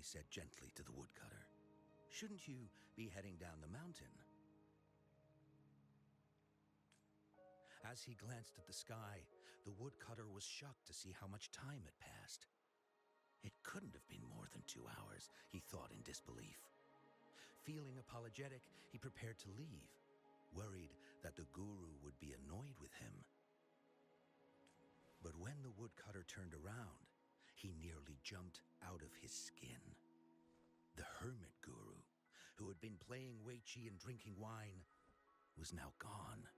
he said gently to the woodcutter. "Shouldn't you be heading down the mountain?" As he glanced at the sky, the woodcutter was shocked to see how much time had passed. It couldn't have been more than 2 hours, he thought in disbelief. Feeling apologetic, he prepared to leave, worried that the guru would be annoyed with him. But when the woodcutter turned around, he nearly jumped out of his skin. The hermit guru, who had been playing weiqi and drinking wine, was now gone.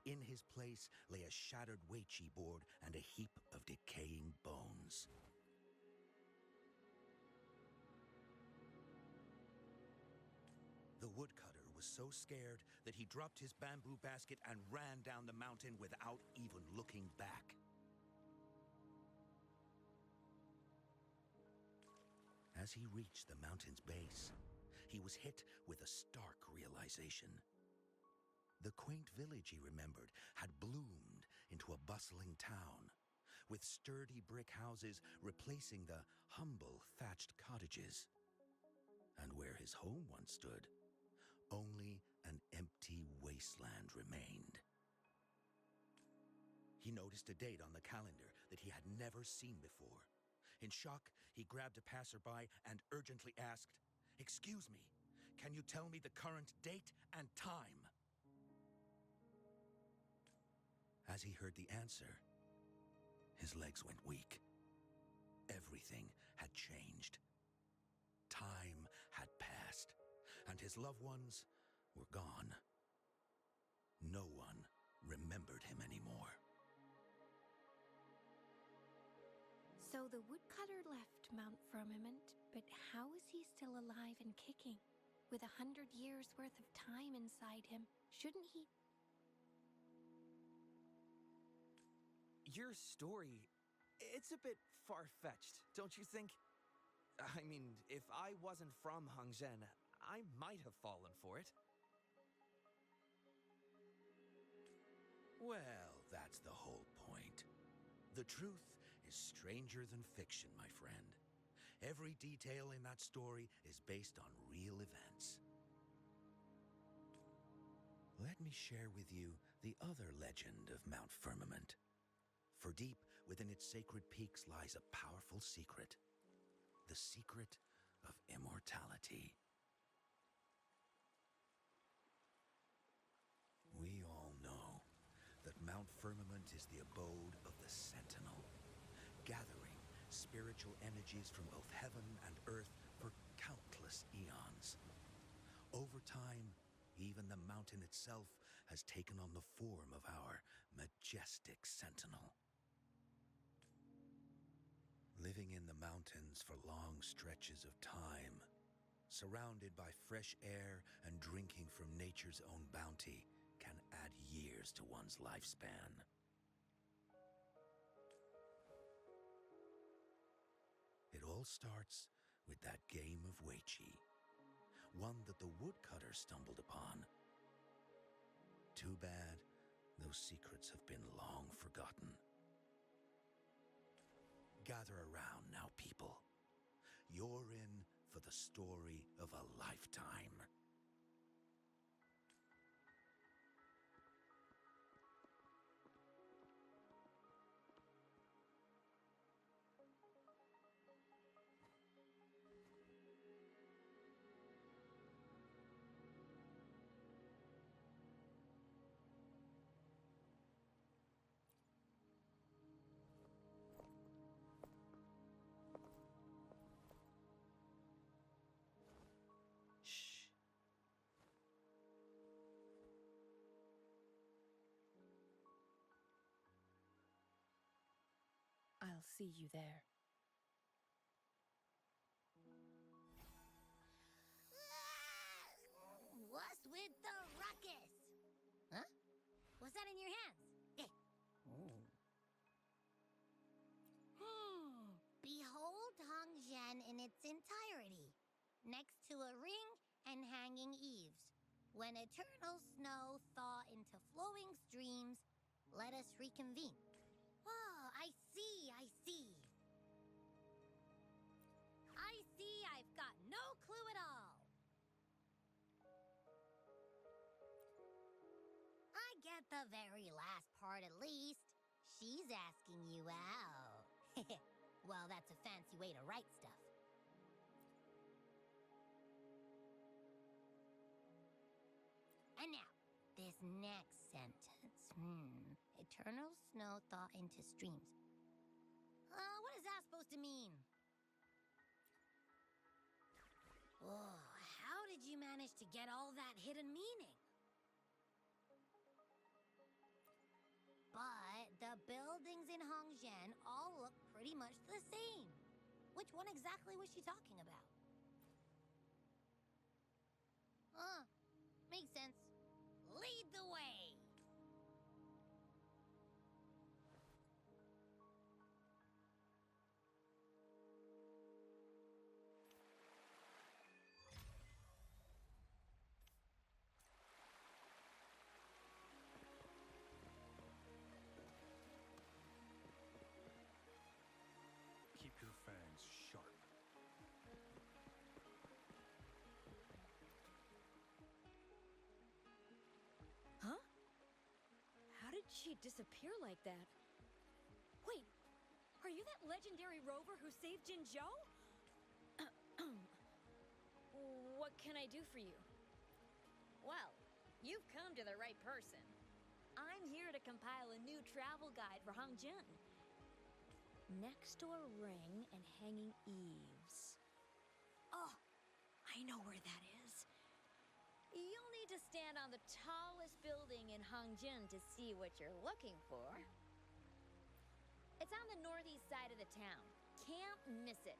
In his place lay a shattered weiqi board and a heap of decaying bones. The woodcutter was so scared that he dropped his bamboo basket and ran down the mountain without even looking back. As he reached the mountain's base, he was hit with a stark realization. The quaint village he remembered had bloomed into a bustling town, with sturdy brick houses replacing the humble thatched cottages. And where his home once stood, only an empty wasteland remained. He noticed a date on the calendar that he had never seen before. In shock, he grabbed a passerby and urgently asked, "Excuse me, can you tell me the current date and time?" As he heard the answer, his legs went weak. Everything had changed. Time had passed, and his loved ones were gone. No one remembered him anymore. So the woodcutter left Mount Firmament, but how is he still alive and kicking? With 100 years worth of time inside him, shouldn't he? Your story, it's a bit far-fetched, don't you think? I mean, if I wasn't from Hongzhen, I might have fallen for it. Well, that's the whole point. The truth is stranger than fiction, my friend. Every detail in that story is based on real events. Let me share with you the other legend of Mount Firmament. For deep within its sacred peaks lies a powerful secret. The secret of immortality. We all know that Mount Firmament is the abode of the Sentinel, gathering spiritual energies from both heaven and earth for countless eons. Over time, even the mountain itself has taken on the form of our majestic Sentinel. Living in the mountains for long stretches of time, surrounded by fresh air and drinking from nature's own bounty, can add years to one's lifespan. It all starts with that game of weiqi, one that the woodcutter stumbled upon. Too bad those secrets have been long forgotten. Gather around now, people. You're in for the story of a lifetime. Shh. I'll see you there. What's with the ruckus? Huh? What's that in your hands? Eh. Behold Hongzhen in its entirety, next to a ring and hanging eaves. When eternal snow thaw into flowing streams, let us reconvene. Oh, I see. I At the very last part, at least. She's asking you out. Well, that's a fancy way to write stuff. And now, this next sentence. Eternal snow thaw into streams. What is that supposed to mean? Oh, how did you manage to get all that hidden meaning? But the buildings in Hongzhen all look pretty much the same. Which one exactly was she talking about? Makes sense. Lead the way! Keep your fangs sharp. Huh? How did she disappear like that? Wait, are you that legendary rover who saved Jinzhou? What can I do for you? Well, you've come to the right person. I'm here to compile a new travel guide for Hongzhen. Next door ring and hanging eaves. Oh, I know where that is. You'll need to stand on the tallest building in Hongzhen to see what you're looking for. It's on the northeast side of the town. Can't miss it.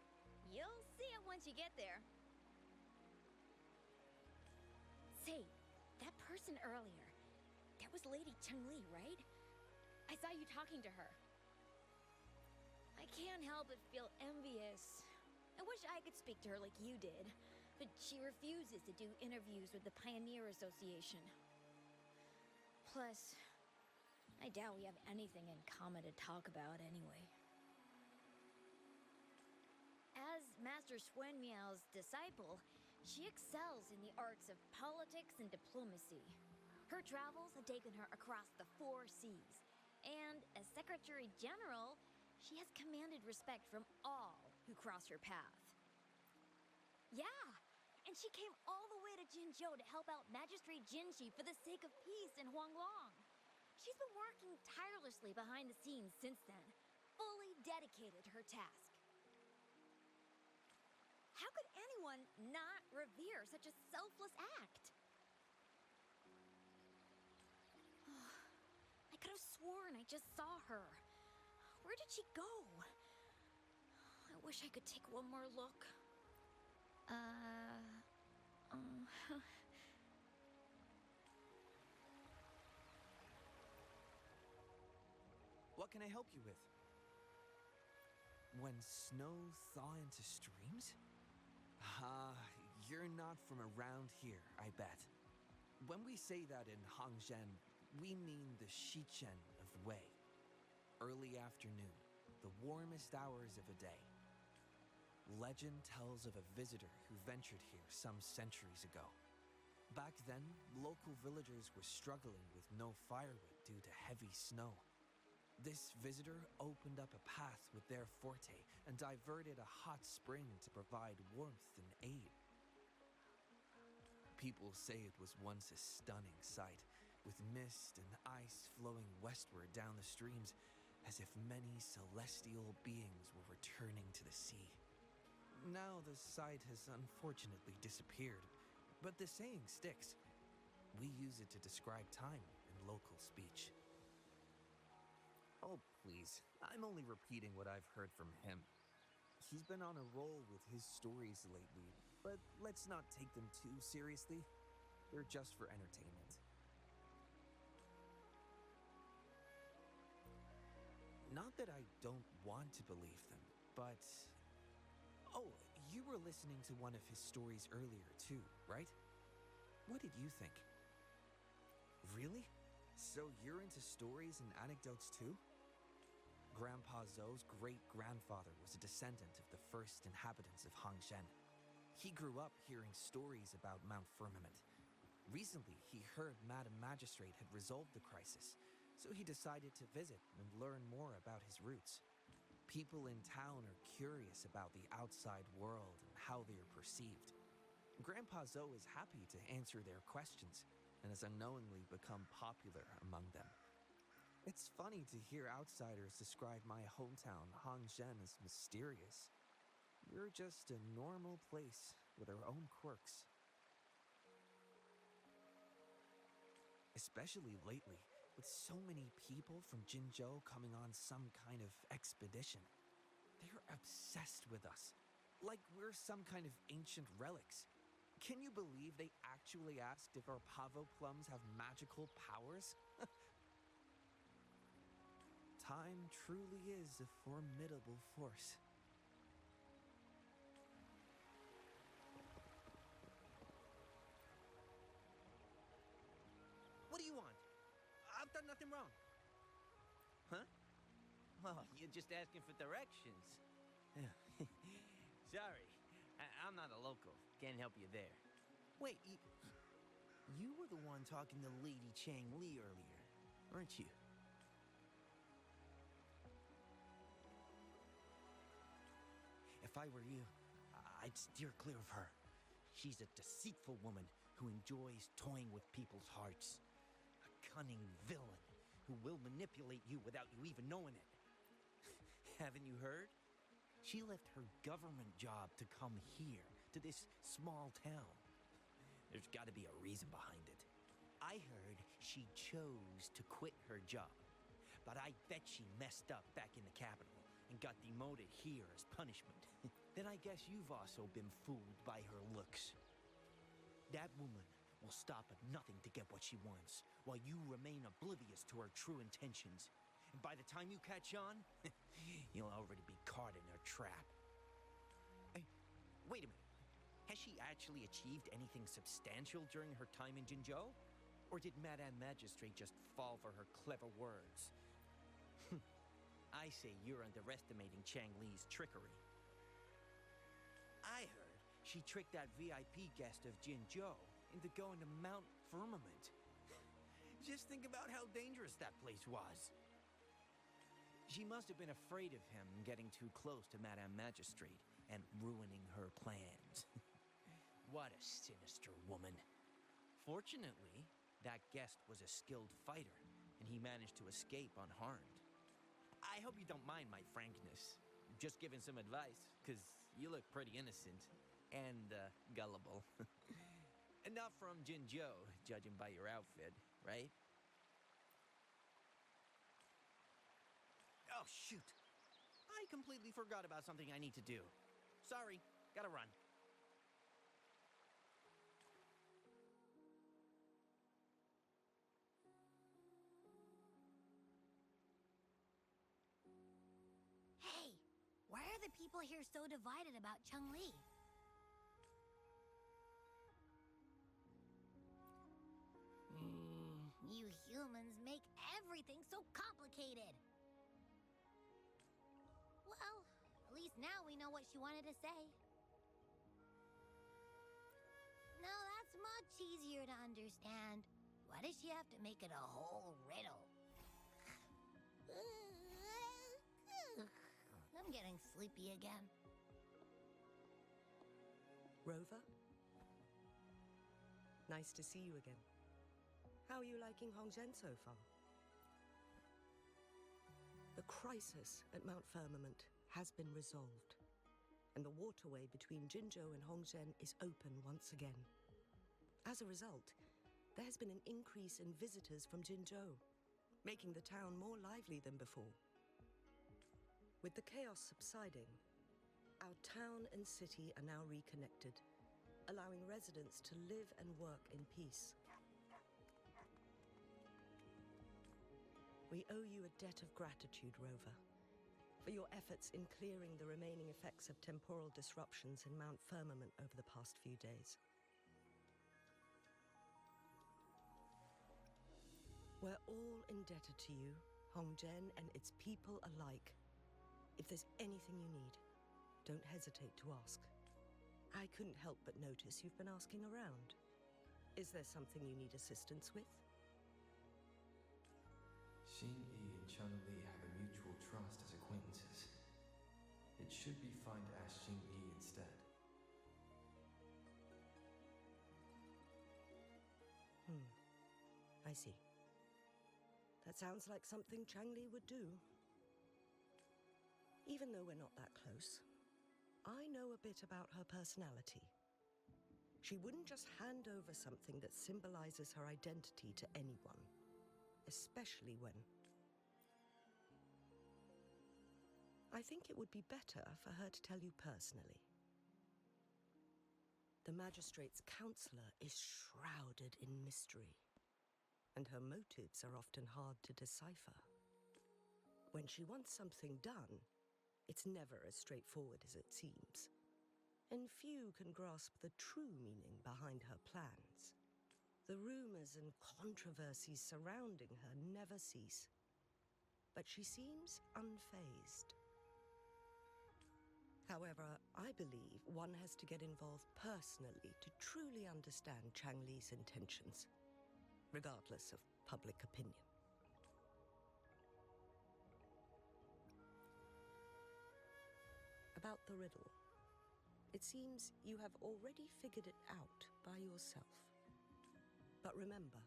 You'll see it once you get there. Say, that person earlier, that was Lady Changli, right? I saw you talking to her. I can't help but feel envious. I wish I could speak to her like you did, but she refuses to do interviews with the Pioneer Association. Plus, I doubt we have anything in common to talk about anyway. As Master Swen Miao's disciple, she excels in the arts of politics and diplomacy. Her travels have taken her across the 4 seas, and as Secretary General, she has commanded respect from all who cross her path. Yeah, and she came all the way to Jinzhou to help out Magistrate Jinxi for the sake of peace in Huanglong. She's been working tirelessly behind the scenes since then, fully dedicated to her task. How could anyone not revere such a selfless act? I could have sworn I just saw her. Where did she go? I wish I could take one more look. What can I help you with? When snow thaw into streams? You're not from around here, I bet. When we say that in Hongzhen, we mean the Shichen of Wei. Early afternoon, the warmest hours of a day. Legend tells of a visitor who ventured here some centuries ago. Back then, local villagers were struggling with no firewood due to heavy snow. This visitor opened up a path with their forte and diverted a hot spring to provide warmth and aid. People say it was once a stunning sight, with mist and ice flowing westward down the streams, as if many celestial beings were returning to the sea. Now the sight has unfortunately disappeared, but the saying sticks. We use it to describe time in local speech. Oh, please. I'm only repeating what I've heard from him. He's been on a roll with his stories lately, but let's not take them too seriously. They're just for entertainment. Not that I don't want to believe them, but... Oh, you were listening to one of his stories earlier too, right? What did you think? Really? So you're into stories and anecdotes too? Grandpa Zhou's great-grandfather was a descendant of the first inhabitants of Hongzhen. He grew up hearing stories about Mount Firmament. Recently, he heard Madam Magistrate had resolved the crisis, so he decided to visit and learn more about his roots. People in town are curious about the outside world and how they are perceived. Grandpa Zoe is happy to answer their questions and has unknowingly become popular among them. It's funny to hear outsiders describe my hometown, Hangzhen, as mysterious. We're just a normal place with our own quirks. Especially lately, with so many people from Jinzhou coming on some kind of expedition. They're obsessed with us, like we're some kind of ancient relics. Can you believe they actually asked if our pavo plums have magical powers? Time truly is a formidable force. What do you want? I've done nothing wrong. Huh? Oh, you're just asking for directions. Sorry, I'm not a local. Can't help you there. Wait, you were the one talking to Lady Changli earlier, weren't you? If I were you, I'd steer clear of her. She's a deceitful woman who enjoys toying with people's hearts. A cunning villain who will manipulate you without you even knowing it. Haven't you heard? She left her government job to come here, to this small town. There's got to be a reason behind it. I heard she chose to quit her job, but I bet she messed up back in the capital and got demoted here as punishment. Then I guess you've also been fooled by her looks. That woman will stop at nothing to get what she wants, while you remain oblivious to her true intentions. And by the time you catch on, you'll already be caught in her trap. Hey, wait a minute. Has she actually achieved anything substantial during her time in Jinzhou? Or did Madame Magistrate just fall for her clever words? I say you're underestimating Changli's trickery. I heard she tricked that VIP guest of Jinzhou into going to Mount Firmament. Just think about how dangerous that place was. She must have been afraid of him getting too close to Madame Magistrate and ruining her plans. What a sinister woman. Fortunately, that guest was a skilled fighter, and he managed to escape unharmed. I hope you don't mind my frankness. Just giving some advice, because you look pretty innocent and gullible. And not from Jinzhou, judging by your outfit, right? Oh, shoot. I completely forgot about something I need to do. Sorry, gotta run. Hey, why are the people here so divided about Changli? You humans make everything so complicated. Well, at least now we know what she wanted to say. Now that's much easier to understand. Why does she have to make it a whole riddle? I'm getting sleepy again. Rover? Nice to see you again. How are you liking Hongzhen so far? The crisis at Mount Firmament has been resolved, and the waterway between Jinzhou and Hongzhen is open once again. As a result, there has been an increase in visitors from Jinzhou, making the town more lively than before. With the chaos subsiding, our town and city are now reconnected, allowing residents to live and work in peace. We owe you a debt of gratitude, Rover, for your efforts in clearing the remaining effects of temporal disruptions in Mount Firmament over the past few days. We're all indebted to you, Hongzhen and its people alike. If there's anything you need, don't hesitate to ask. I couldn't help but notice you've been asking around. Is there something you need assistance with? Xingyi and Changli have a mutual trust as acquaintances. It should be fine to ask Xingyi instead. I see. That sounds like something Changli would do. Even though we're not that close, I know a bit about her personality. She wouldn't just hand over something that symbolizes her identity to anyone, especially when... I think it would be better for her to tell you personally. The magistrate's counselor is shrouded in mystery, and her motives are often hard to decipher. When she wants something done, it's never as straightforward as it seems, and few can grasp the true meaning behind her plans. The rumors and controversies surrounding her never cease, but she seems unfazed. However, I believe one has to get involved personally to truly understand Changli's intentions, regardless of public opinion. About the riddle. It seems you have already figured it out by yourself. But remember,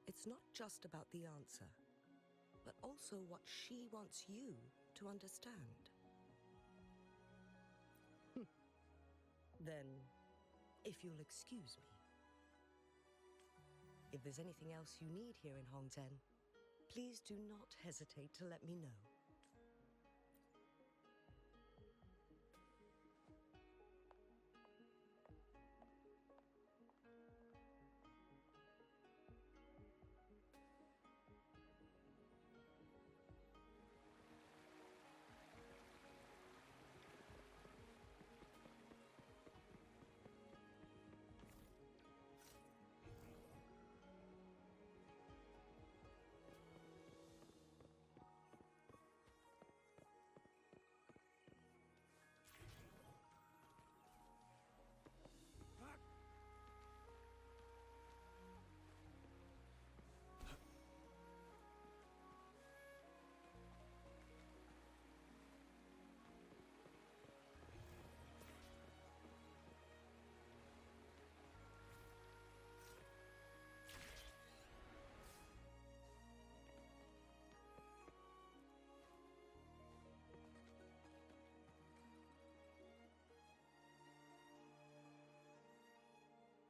it's not just about the answer, but also what she wants you to understand. Then, if you'll excuse me, if there's anything else you need here in Hongzhen, please do not hesitate to let me know.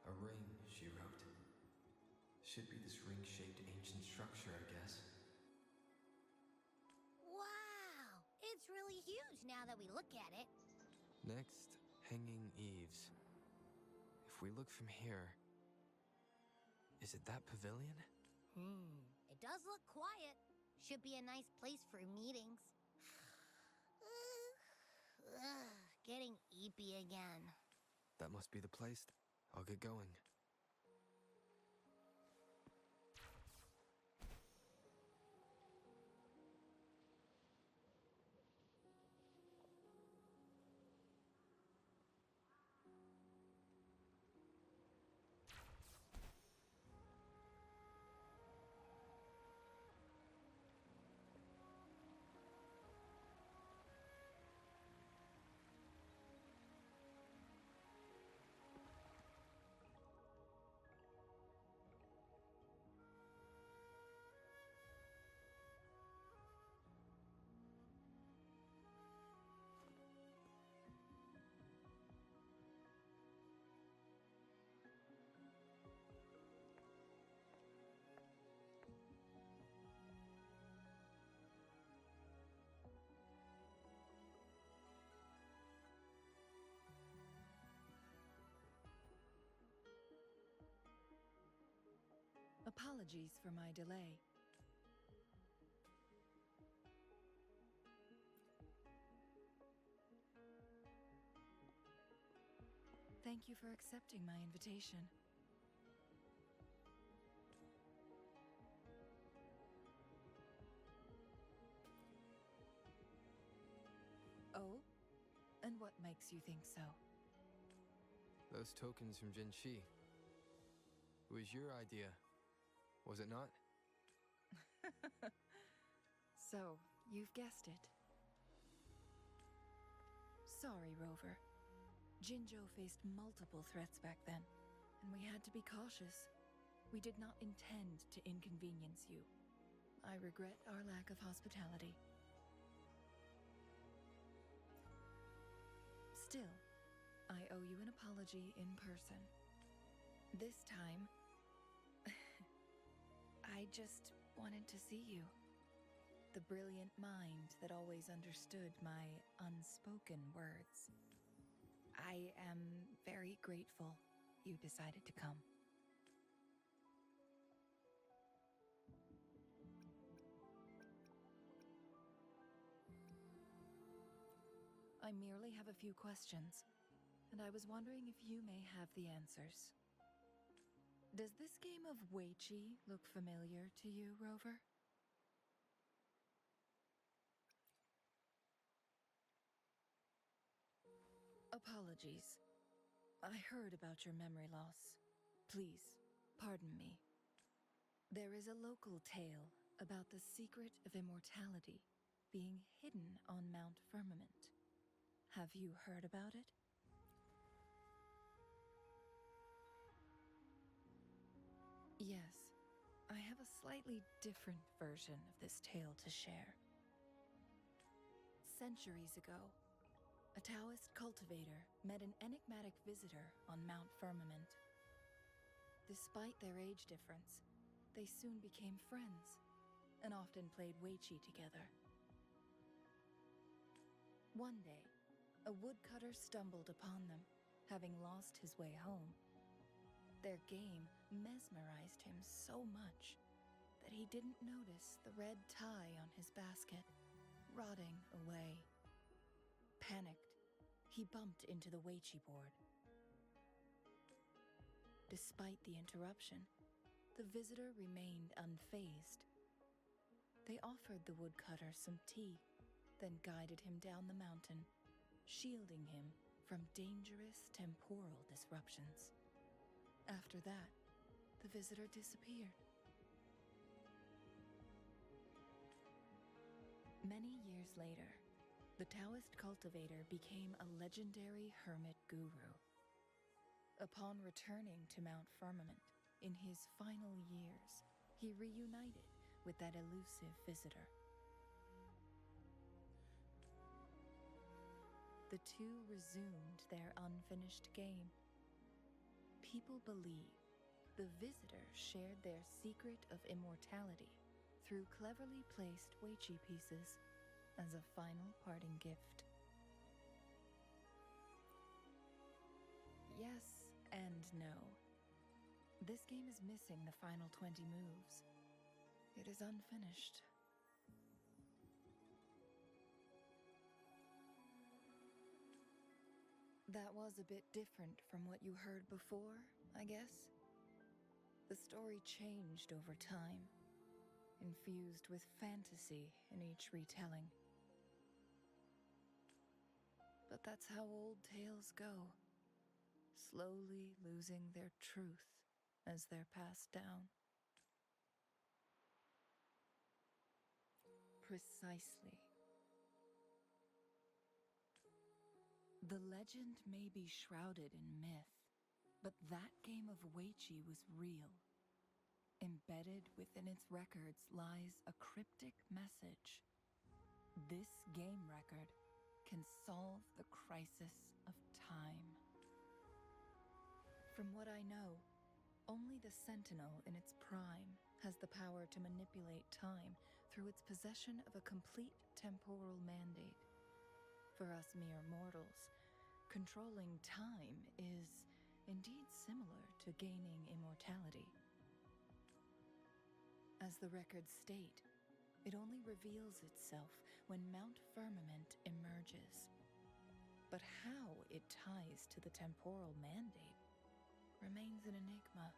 A ring, she wrote. Should be this ring-shaped ancient structure, I guess. Wow! It's really huge now that we look at it. Next, hanging eaves. If we look from here... Is it that pavilion? It does look quiet. Should be a nice place for meetings. Getting eepy again. That must be the place. I'll get going. Apologies for my delay. Thank you for accepting my invitation. Oh? And what makes you think so? Those tokens from Jinshi. It was your idea, was it not? So, you've guessed it. Sorry, Rover. Jinzhou faced multiple threats back then, and we had to be cautious. We did not intend to inconvenience you. I regret our lack of hospitality. Still, I owe you an apology in person. This time, I just wanted to see you. The brilliant mind that always understood my unspoken words. I am very grateful you decided to come. I merely have a few questions, and I was wondering if you may have the answers. Does this game of Weiqi look familiar to you, Rover? Apologies. I heard about your memory loss. Please, pardon me. There is a local tale about the secret of immortality being hidden on Mount Firmament. Have you heard about it? Yes, I have a slightly different version of this tale to share. Centuries ago, a Taoist cultivator met an enigmatic visitor on Mount Firmament. Despite their age difference, they soon became friends and often played Weiqi together. One day, a woodcutter stumbled upon them, having lost his way home. Their game mesmerized him so much that he didn't notice the red tie on his basket rotting away. Panicked, he bumped into the Weiqi board. Despite the interruption, the visitor remained unfazed. They offered the woodcutter some tea, then guided him down the mountain, shielding him from dangerous temporal disruptions. After that, the visitor disappeared. Many years later, the Taoist cultivator became a legendary hermit guru. Upon returning to Mount Firmament in his final years, he reunited with that elusive visitor. The two resumed their unfinished game. People believe the visitor shared their secret of immortality through cleverly placed Weiqi pieces as a final parting gift. Yes and no. This game is missing the final 20 moves. It is unfinished. That was a bit different from what you heard before, I guess. The story changed over time, infused with fantasy in each retelling. But that's how old tales go, slowly losing their truth as they're passed down. Precisely. The legend may be shrouded in myth, but that game of Weiqi was real. Embedded within its records lies a cryptic message. This game record can solve the crisis of time. From what I know, only the Sentinel in its prime has the power to manipulate time through its possession of a complete temporal mandate. For us mere mortals, controlling time is indeed similar to gaining immortality. As the records state, it only reveals itself when Mount Firmament emerges. But how it ties to the temporal mandate remains an enigma,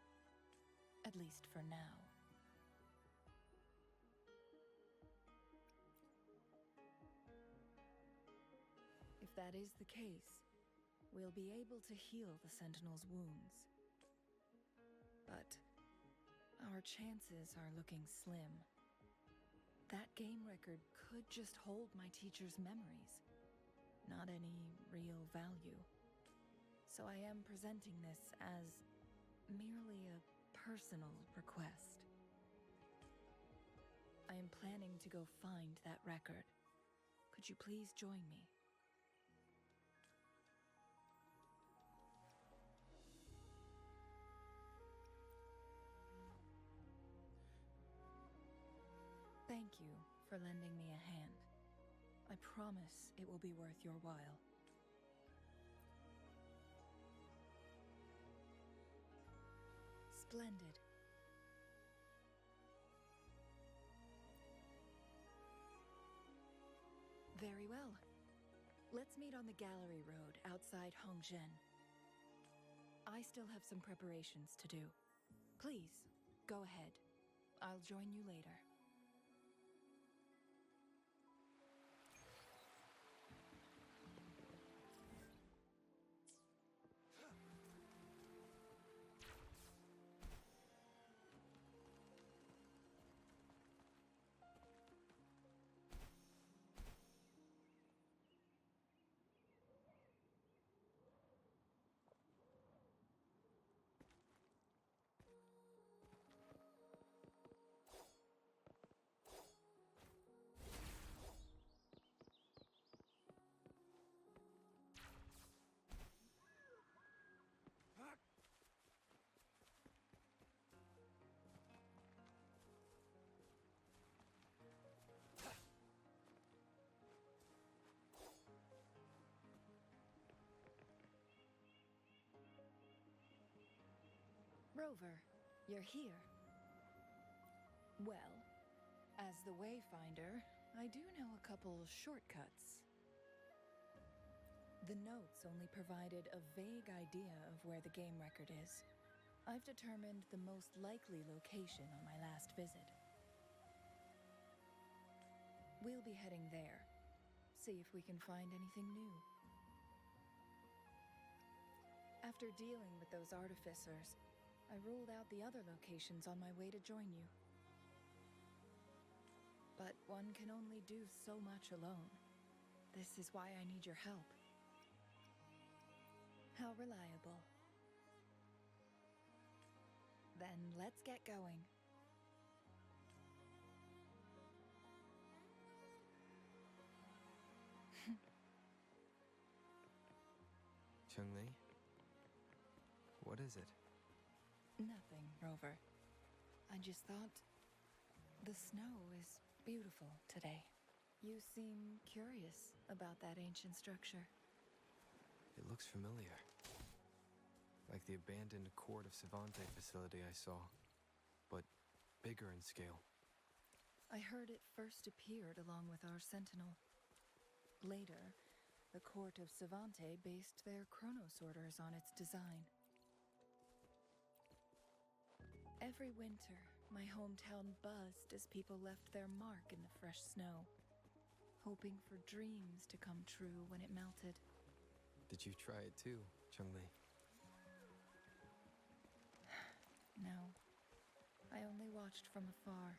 at least for now. If that is the case, we'll be able to heal the Sentinel's wounds. but our chances are looking slim. That game record could just hold my teacher's memories, not any real value. So I am presenting this as merely a personal request. I am planning to go find that record. Could you please join me? Thank you for lending me a hand. I promise it will be worth your while. Splendid. Very well. Let's meet on the gallery road outside Hongzhen. I still have some preparations to do. Please, go ahead. I'll join you later. Rover, you're here. Well, as the Wayfinder, I do know a couple shortcuts. The notes only provided a vague idea of where the game record is. I've determined the most likely location on my last visit. We'll be heading there. See if we can find anything new. After dealing with those artificers, I ruled out the other locations on my way to join you. But one can only do so much alone. This is why I need your help. How reliable. Then let's get going. Changli? What is it? Nothing, Rover. I just thought the snow is beautiful today. You seem curious about that ancient structure. It looks familiar. Like the abandoned Court of Savante facility I saw, but bigger in scale. I heard it first appeared along with our sentinel. Later, the Court of Savante based their Chronos orders on its design. Every winter, my hometown buzzed as people left their mark in the fresh snow, hoping for dreams to come true when it melted. Did you try it too, Changli? No, I only watched from afar.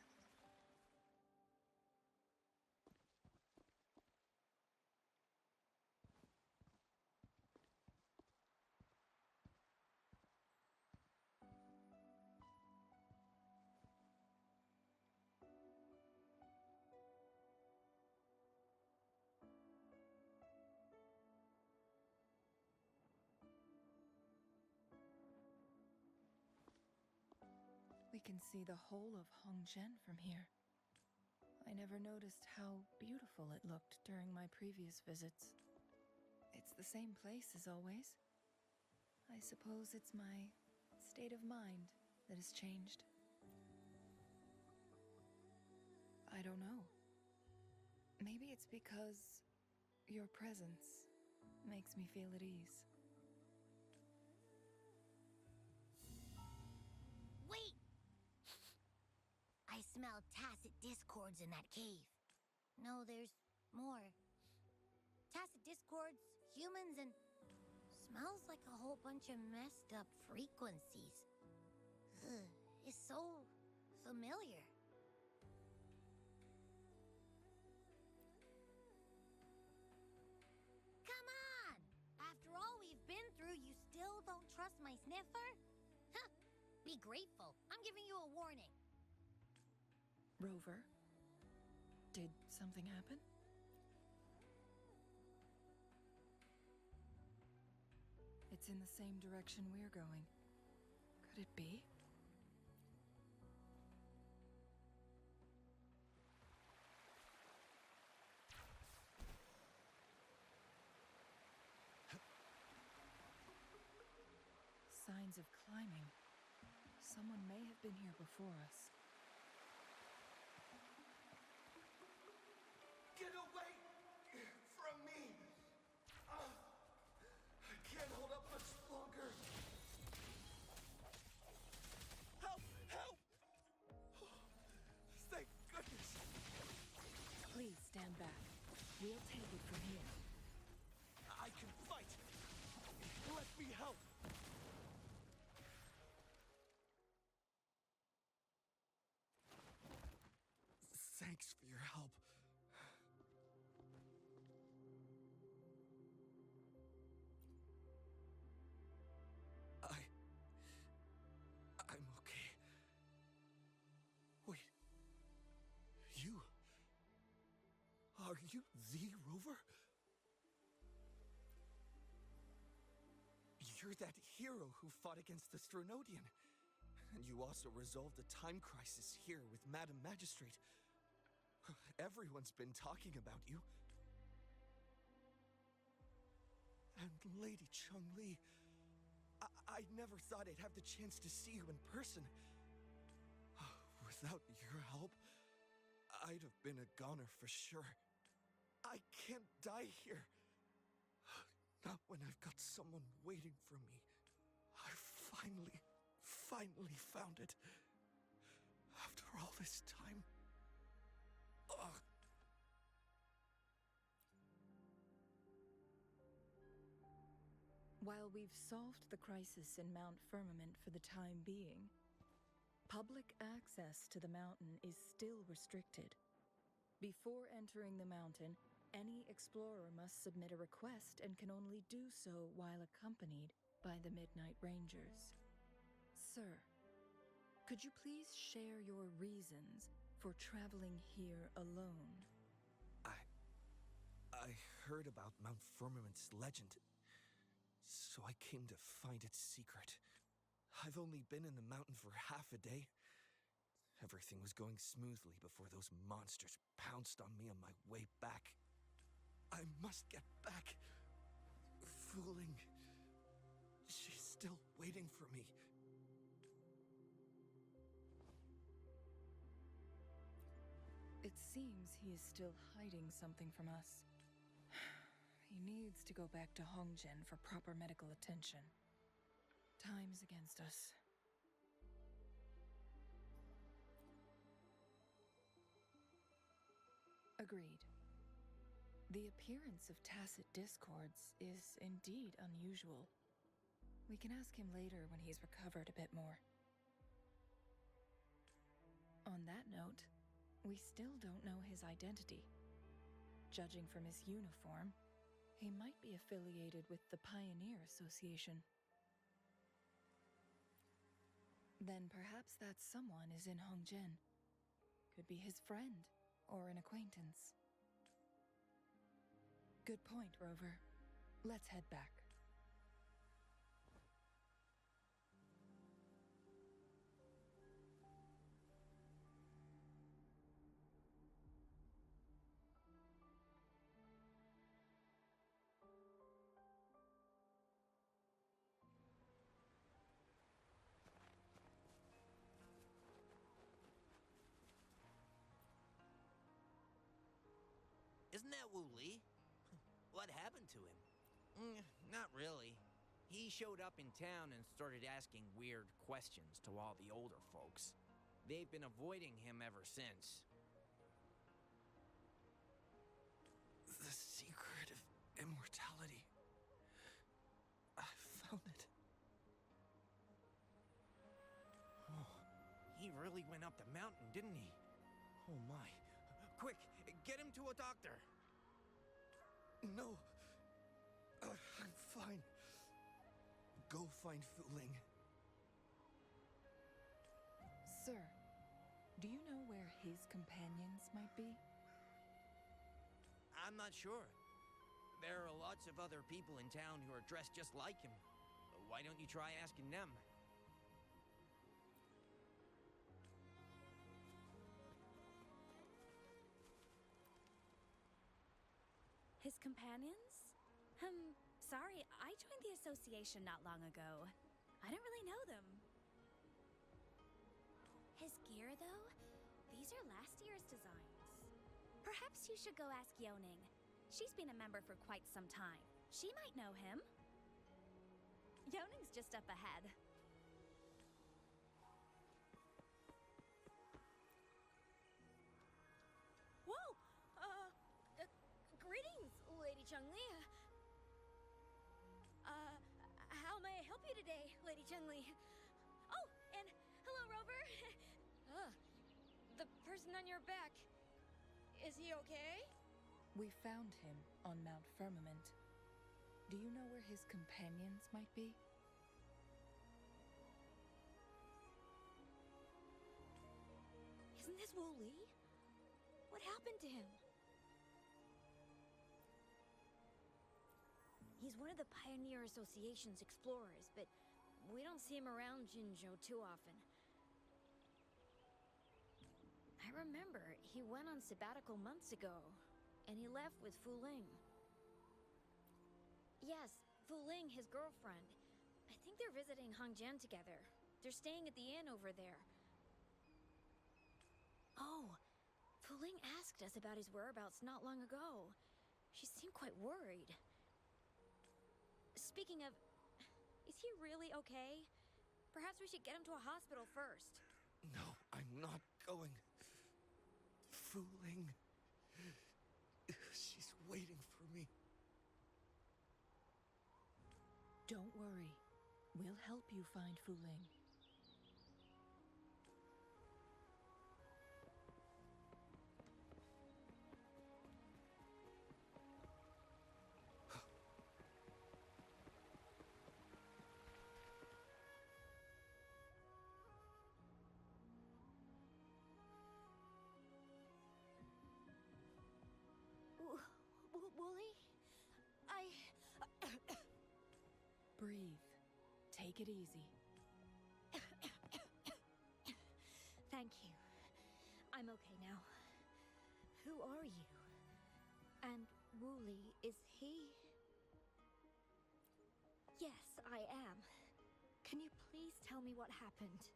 We can see the whole of Hongzhen from here. I never noticed how beautiful it looked during my previous visits. It's the same place as always. I suppose it's my state of mind that has changed. I don't know. Maybe it's because your presence makes me feel at ease. Wait! I smell tacit discords in that cave. No, there's more. Tacit discords, humans, and smells like a whole bunch of messed up frequencies. is so familiar. Come on! After all we've been through, you still don't trust my sniffer? Huh! Be grateful. I'm giving you a warning. Rover, did something happen? It's in the same direction we're going. Could it be? Signs of climbing. Someone may have been here before us. Get away from me! I can't hold up much longer. Help! Help! Thank goodness! Please stand back. We'll take it from here. I can fight! Let me help! Thanks for your help. I'm okay. Wait. You? Are you the Rover? You're that hero who fought against the Stronodian. And you also resolved the time crisis here with Madam Magistrate. Everyone's been talking about you. And Lady Changli, I never thought I'd have the chance to see you in person. Without your help, I'd have been a goner for sure. I can't die here. Not when I've got someone waiting for me. I finally found it. After all this time. Ugh. While we've solved the crisis in Mount Firmament for the time being, public access to the mountain is still restricted. Before entering the mountain, any explorer must submit a request and can only do so while accompanied by the Midnight Rangers. Sir, could you please share your reasons for traveling here alone? I heard about Mount Firmament's legend, so I came to find its secret. I've only been in the mountain for half a day. Everything was going smoothly before those monsters pounced on me on my way back. I must get back. Fooling. She's still waiting for me. It seems he is still hiding something from us. He needs to go back to Hongzhen for proper medical attention. Time's against us. Agreed. The appearance of tacit discords is indeed unusual. We can ask him later when he's recovered a bit more. On that note, we still don't know his identity. Judging from his uniform, he might be affiliated with the Pioneer Association. Then perhaps that someone is in Hongzhen. Could be his friend or an acquaintance. Good point, Rover. Let's head back. Isn't that Wu Li? What happened to him? Not really. He showed up in town and started asking weird questions to all the older folks. They've been avoiding him ever since. The secret of immortality. I found it. really went up the mountain, didn't he? Oh my. Quick, get him to a doctor. No. I'm fine. Go find Fu Ling. Sir, do you know where his companions might be? I'm not sure. There are lots of other people in town who are dressed just like him. Why don't you try asking them? His companions? Sorry, I joined the association not long ago. I don't really know them. His gear, though? These are last year's designs. Perhaps you should go ask Yoning. She's been a member for quite some time. She might know him. Yoning's just up ahead. Whoa! Greetings, Lady Changli. How may I help you today, Lady Changli? Oh, and hello, Rover. The person on your back. Is he okay? We found him on Mount Firmament. Do you know where his companions might be? Isn't this Wu Li? What happened to him? He's one of the Pioneer Association's explorers, but we don't see him around Jinzhou too often. I remember he went on sabbatical months ago, and he left with Fu Ling. Yes, Fu Ling, his girlfriend. I think they're visiting Hangjian together. They're staying at the inn over there. Oh, Fu Ling asked us about his whereabouts not long ago. She seemed quite worried. Speaking of, is he really okay? Perhaps we should get him to a hospital first. No, I'm not going. Fu Ling. She's waiting for me. Don't worry. We'll help you find Fu Ling. Wooly? Breathe. Take it easy. Thank you. I'm okay now. Who are you? And Wooly, is he? Yes, I am. Can you please tell me what happened?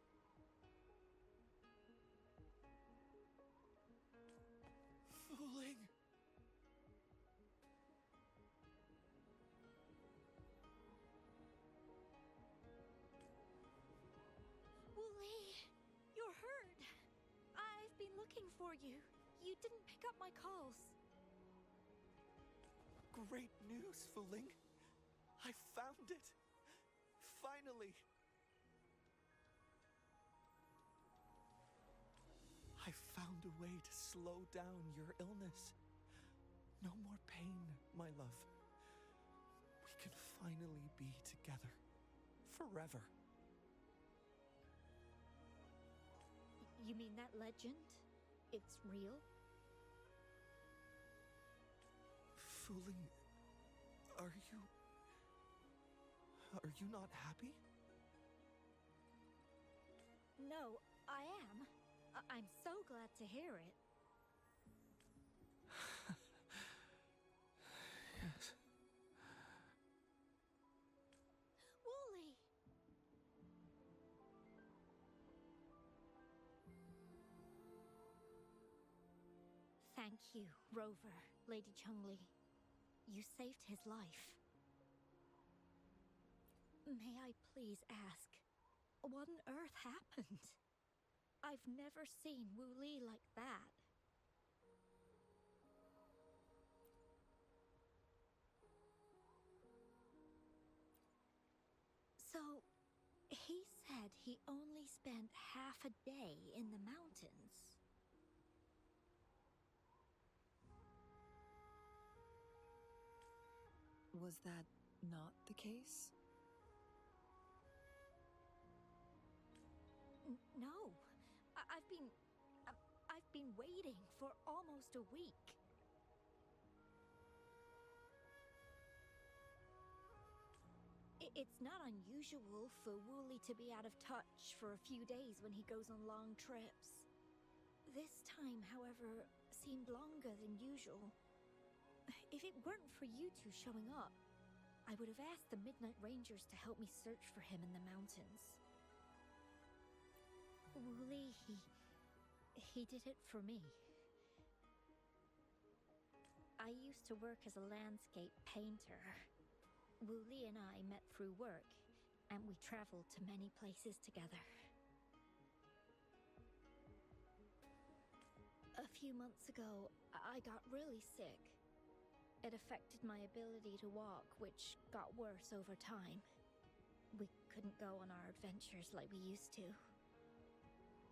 Fu Ling. Wooly, you're hurt. I've been looking for you. You didn't pick up my calls. Great news, Fu Ling. I found it. Finally. I found a way to slow down your illness. No more pain, my love. We can finally be together. Forever. You mean that legend? It's real? Fu Ling, are you not happy? No, I am. I'm so glad to hear it. Yes. Wooly! Thank you, Rover, Lady Changli. You saved his life. May I please ask, what on earth happened? I've never seen Wu Li like that. So, he said he only spent half a day in the mountains. Was that not the case? No. I've been waiting for almost a week. It's not unusual for Wooly to be out of touch for a few days when he goes on long trips. This time, however, seemed longer than usual. If it weren't for you two showing up, I would have asked the Midnight Rangers to help me search for him in the mountains. Wooly, he did it for me. I used to work as a landscape painter. Wooly and I met through work, and we traveled to many places together. A few months ago, I got really sick. It affected my ability to walk, which got worse over time. We couldn't go on our adventures like we used to.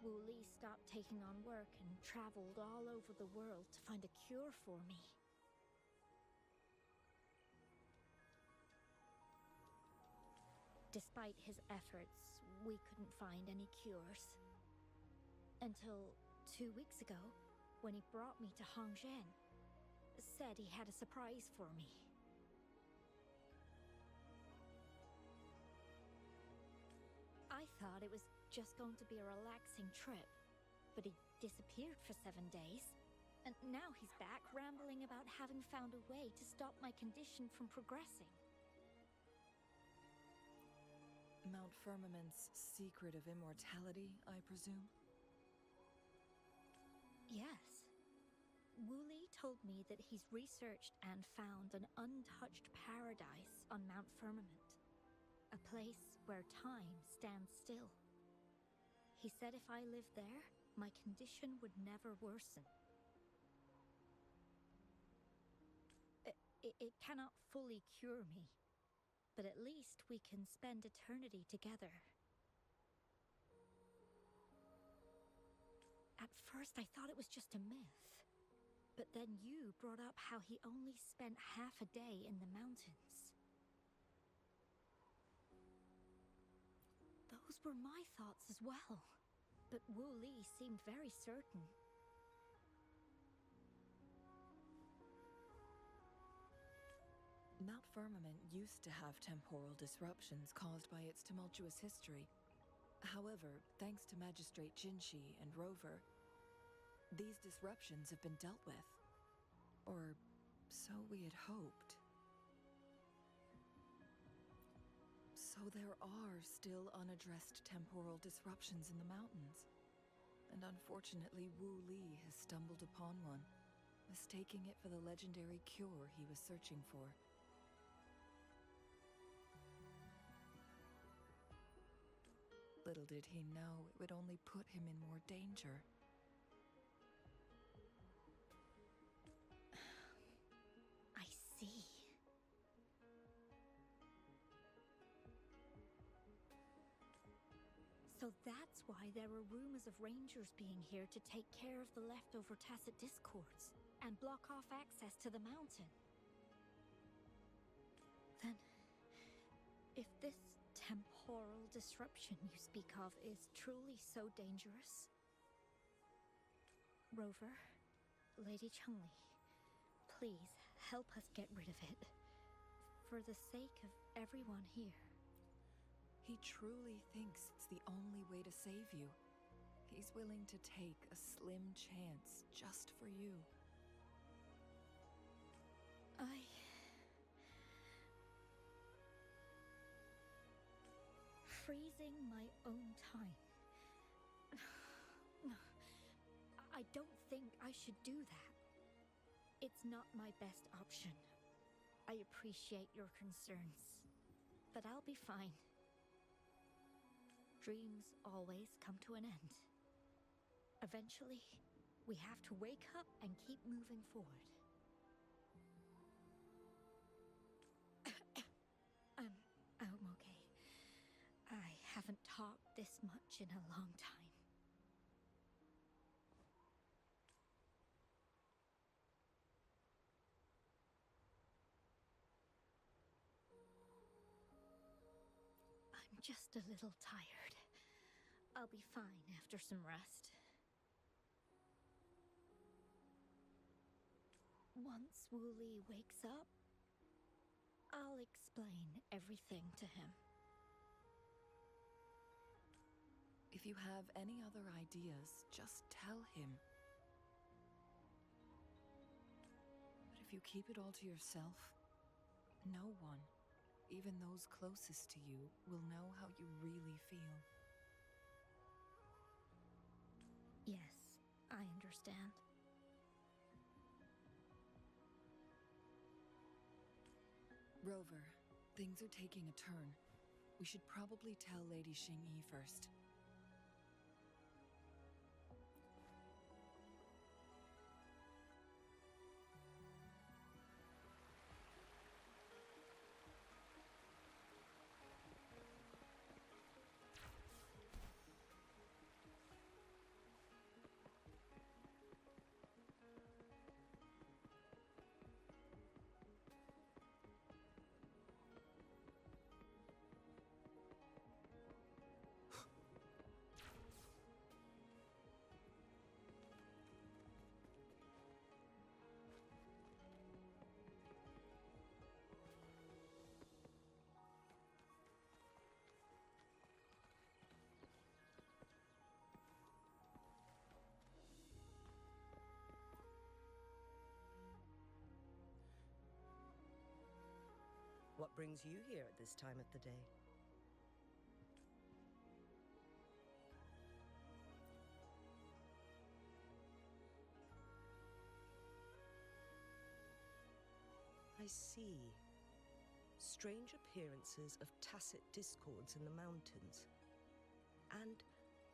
Wooly stopped taking on work and traveled all over the world to find a cure for me. Despite his efforts, we couldn't find any cures. Until 2 weeks ago, when he brought me to Hongzhen, said he had a surprise for me. I thought it was just going to be a relaxing trip, but he disappeared for 7 days. And now he's back rambling about having found a way to stop my condition from progressing. Mount Firmament's secret of immortality, I presume? Yes. Wooly told me that he's researched and found an untouched paradise on Mount Firmament, a place where time stands still. He said if I lived there, my condition would never worsen. It cannot fully cure me, but at least we can spend eternity together. At first, I thought it was just a myth. But then you brought up how he only spent half a day in the mountains. Those were my thoughts as well. But Wooly seemed very certain. Mount Firmament used to have temporal disruptions caused by its tumultuous history. However, thanks to Magistrate Jinshi and Rover, these disruptions have been dealt with. Or so we had hoped. So there are still unaddressed temporal disruptions in the mountains. And unfortunately, Wu Li has stumbled upon one, mistaking it for the legendary cure he was searching for. Little did he know it would only put him in more danger. I see. So that's why there were rumors of rangers being here to take care of the leftover Tacet Discords and block off access to the mountain. Then, if this temporal disruption you speak of is truly so dangerous, Rover, Lady Changli, please help us get rid of it. For the sake of everyone here. He truly thinks it's the only way to save you. He's willing to take a slim chance just for you. Freezing my own time. I don't think I should do that. It's not my best option. I appreciate your concerns, but I'll be fine. Dreams always come to an end. Eventually, we have to wake up and keep moving forward. I'm okay. I haven't talked this much in a long time. I'm just a little tired. I'll be fine after some rest. Once Wooly wakes up, I'll explain everything to him. If you have any other ideas, just tell him. But if you keep it all to yourself, no one, even those closest to you, will know how you really feel. Yes, I understand. Rover, things are taking a turn. We should probably tell Lady Xingyi first. What brings you here at this time of the day? I see. Strange appearances of tacit discords in the mountains, and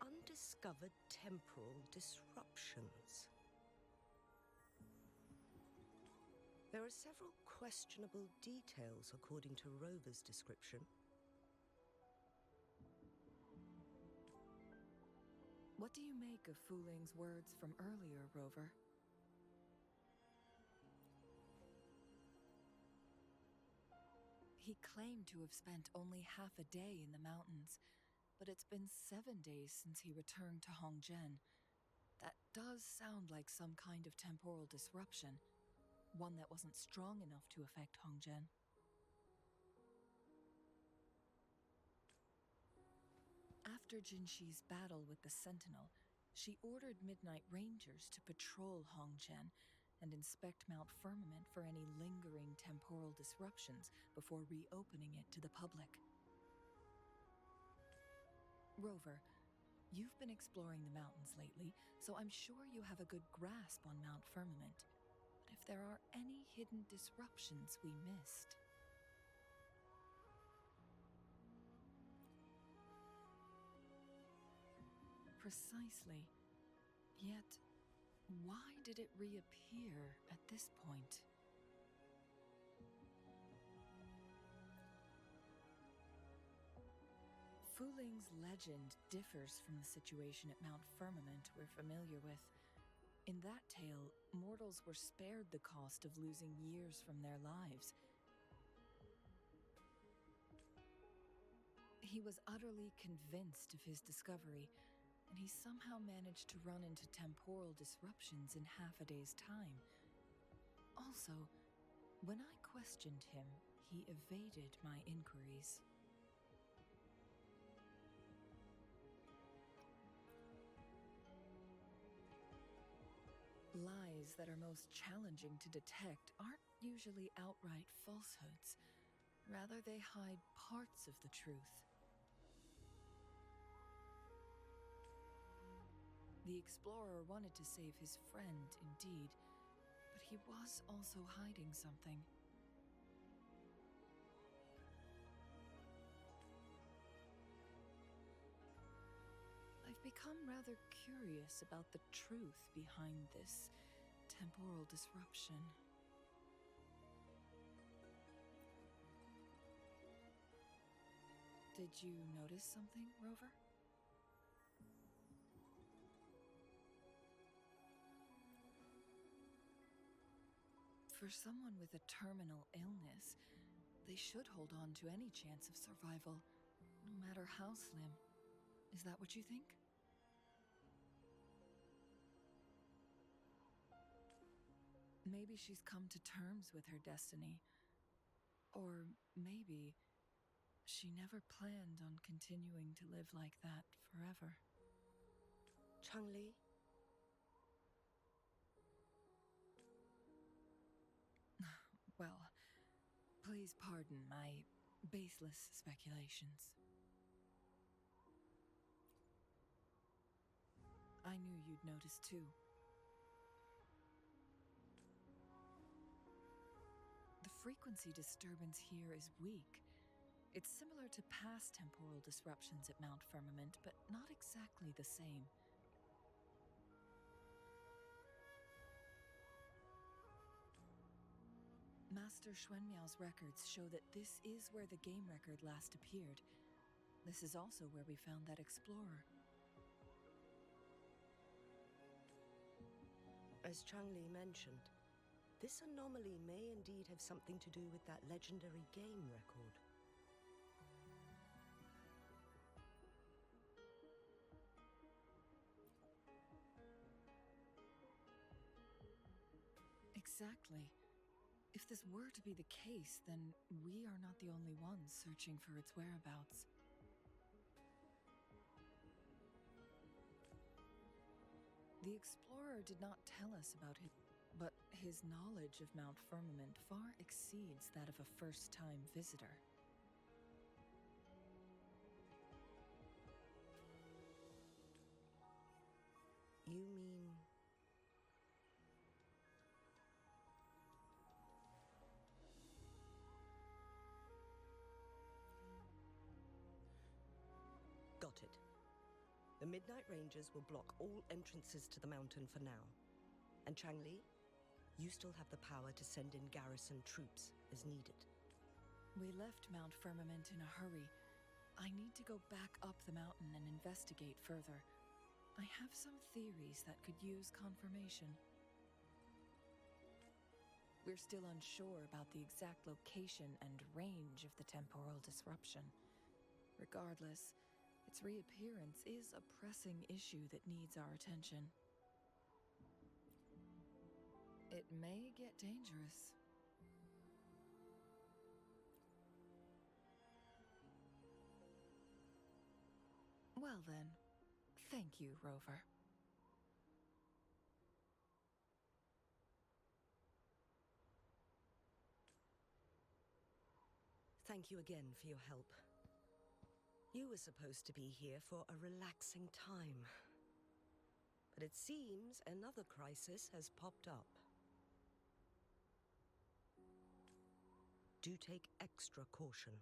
undiscovered temporal disruptions. There are several questionable details according to Rover's description. What do you make of Fu Ling's words from earlier, Rover? He claimed to have spent only half a day in the mountains, but it's been 7 days since he returned to Hongzhen. That does sound like some kind of temporal disruption, one that wasn't strong enough to affect Hongzhen. After Jinxi's battle with the Sentinel, she ordered Midnight Rangers to patrol Hongzhen and inspect Mount Firmament for any lingering temporal disruptions before reopening it to the public. Rover, you've been exploring the mountains lately, so I'm sure you have a good grasp on Mount Firmament. But if there are any hidden disruptions we missed... Precisely. Yet, why did it reappear at this point? Fu Ling's legend differs from the situation at Mount Firmament we're familiar with. In that tale, mortals were spared the cost of losing years from their lives. He was utterly convinced of his discovery, and he somehow managed to run into temporal disruptions in half a day's time. Also, when I questioned him, he evaded my inquiries. Lies that are most challenging to detect aren't usually outright falsehoods. Rather, they hide parts of the truth. The explorer wanted to save his friend, indeed, but he was also hiding something. I've become rather curious about the truth behind this temporal disruption. Did you notice something, Rover? For someone with a terminal illness, they should hold on to any chance of survival, no matter how slim. Is that what you think? Maybe she's come to terms with her destiny. Or maybe she never planned on continuing to live like that forever. Changli? Well, please pardon my baseless speculations. I knew you'd notice too. The frequency disturbance here is weak. It's similar to past temporal disruptions at Mount Firmament, but not exactly the same. Master Xuanmiao's records show that this is where the game record last appeared. This is also where we found that explorer. As Changli mentioned, this anomaly may indeed have something to do with that legendary game record. Exactly. If this were to be the case, then we are not the only ones searching for its whereabouts. The explorer did not tell us about it, but his knowledge of Mount Firmament far exceeds that of a first-time visitor. You mean... Got it. The Midnight Rangers will block all entrances to the mountain for now. And Changli, you still have the power to send in garrison troops as needed. We left Mount Firmament in a hurry. I need to go back up the mountain and investigate further. I have some theories that could use confirmation. We're still unsure about the exact location and range of the temporal disruption. Regardless, its reappearance is a pressing issue that needs our attention. It may get dangerous. Well then, thank you, Rover. Thank you again for your help. You were supposed to be here for a relaxing time. But it seems another crisis has popped up. Do take extra caution.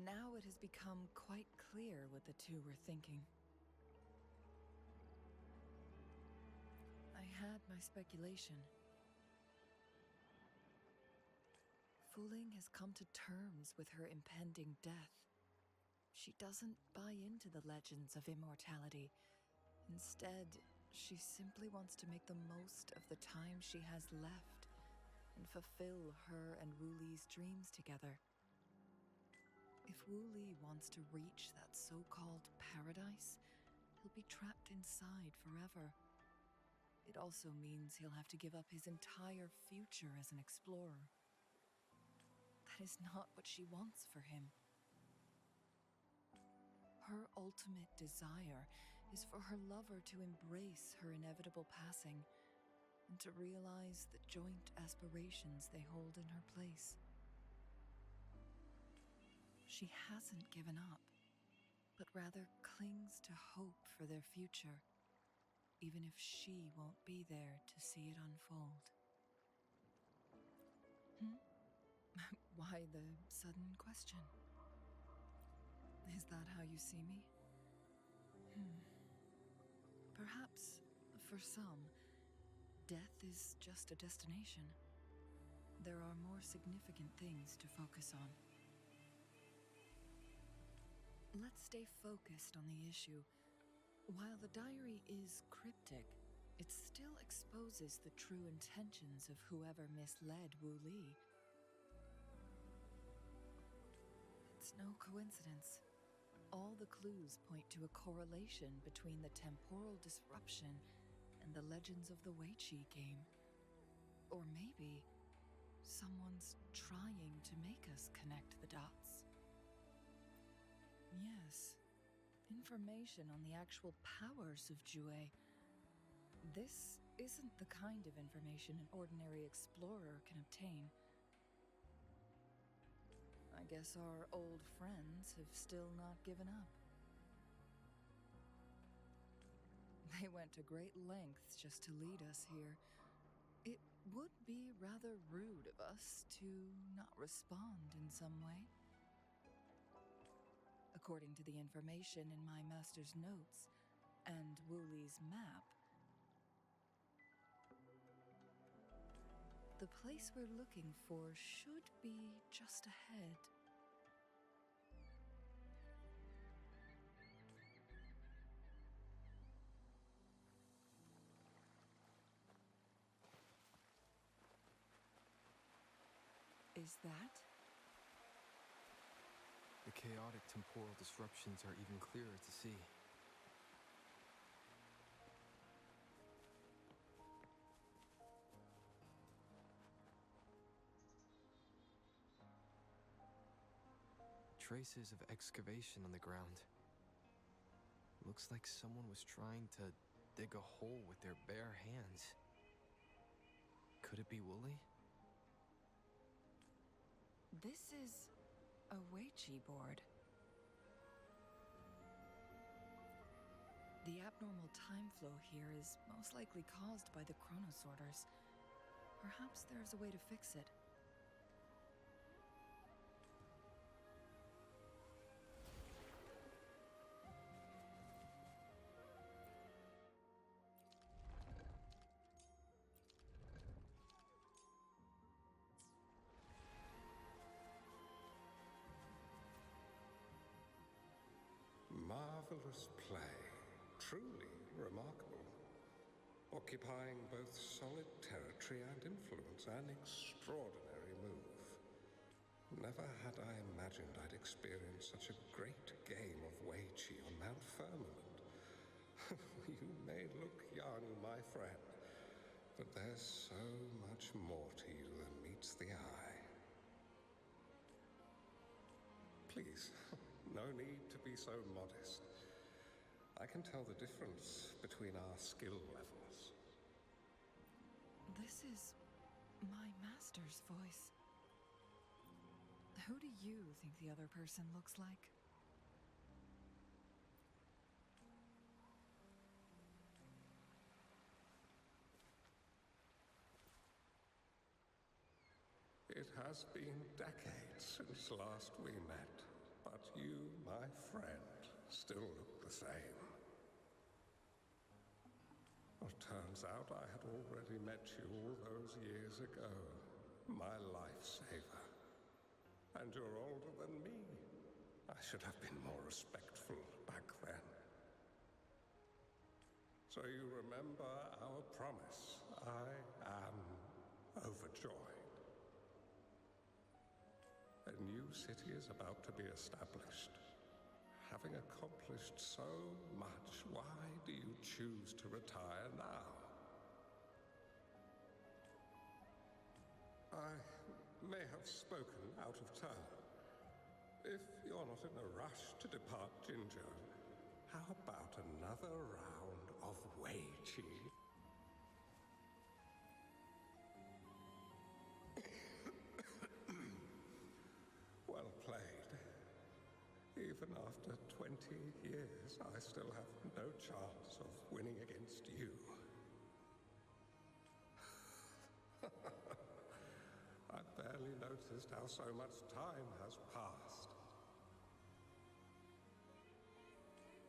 Now it has become quite clear what the two were thinking. I had my speculation. Wuling has come to terms with her impending death. She doesn't buy into the legends of immortality. Instead, she simply wants to make the most of the time she has left and fulfill her and Wu Li's dreams together. If Wu Li wants to reach that so-called paradise, he'll be trapped inside forever. It also means he'll have to give up his entire future as an explorer. That is not what she wants for him. Her ultimate desire is for her lover to embrace her inevitable passing and to realize the joint aspirations they hold in her place. She hasn't given up, but rather clings to hope for their future, even if she won't be there to see it unfold. Why the sudden question? Is that how you see me? Perhaps, for some, death is just a destination. There are more significant things to focus on. Let's stay focused on the issue. While the diary is cryptic, it still exposes the true intentions of whoever misled Wu Li. It's no coincidence. All the clues point to a correlation between the temporal disruption and the legends of the Weiqi game. Or maybe someone's trying to make us connect the dots. Yes, information on the actual powers of Jue. This isn't the kind of information an ordinary explorer can obtain. I guess our old friends have still not given up. They went to great lengths just to lead us here. It would be rather rude of us to not respond in some way. According to the information in my master's notes and Wu Li's map, the place we're looking for should be just ahead. Is that? The chaotic temporal disruptions are even clearer to see. Traces of excavation on the ground. Looks like someone was trying to dig a hole with their bare hands. Could it be Wooly? This is a Weiqi board. The abnormal time flow here is most likely caused by the chronosorters. Perhaps there's a way to fix it. Marvelous play. Truly remarkable. Occupying both solid territory and influence, an extraordinary move. Never had I imagined I'd experience such a great game of Weiqi on Mount Firmament. You may look young, my friend, but there's so much more to you than meets the eye. Please, no need to be so modest. I can tell the difference between our skill levels. This is my master's voice. Who do you think the other person looks like? It has been decades since last we met. but you, my friend, still look the same. Well, turns out I had already met you all those years ago, my lifesaver. And you're older than me. I should have been more respectful back then. So you remember our promise. I am overjoyed. A new city is about to be established. Having accomplished so much, why do you choose to retire now? I may have spoken out of turn. If you're not in a rush to depart Jinzhou, how about another round of Wei Qi? Well played. Even after 20 years, I still have no chance of winning against you. I barely noticed how so much time has passed.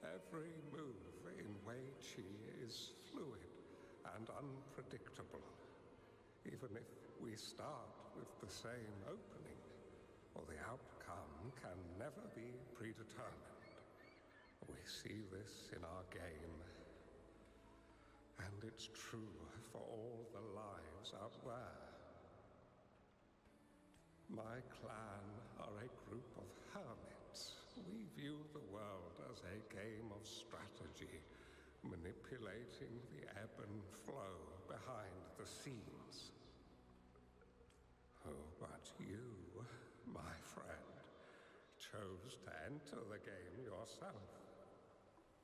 Every move in Wei Qi is fluid and unpredictable. Even if we start with the same opening, or the outcome can never be predetermined. We see this in our game, and it's true for all the lives out there. My clan are a group of hermits. We view the world as a game of strategy, manipulating the ebb and flow behind the scenes. Oh, but you, my friend, chose to enter the game yourself.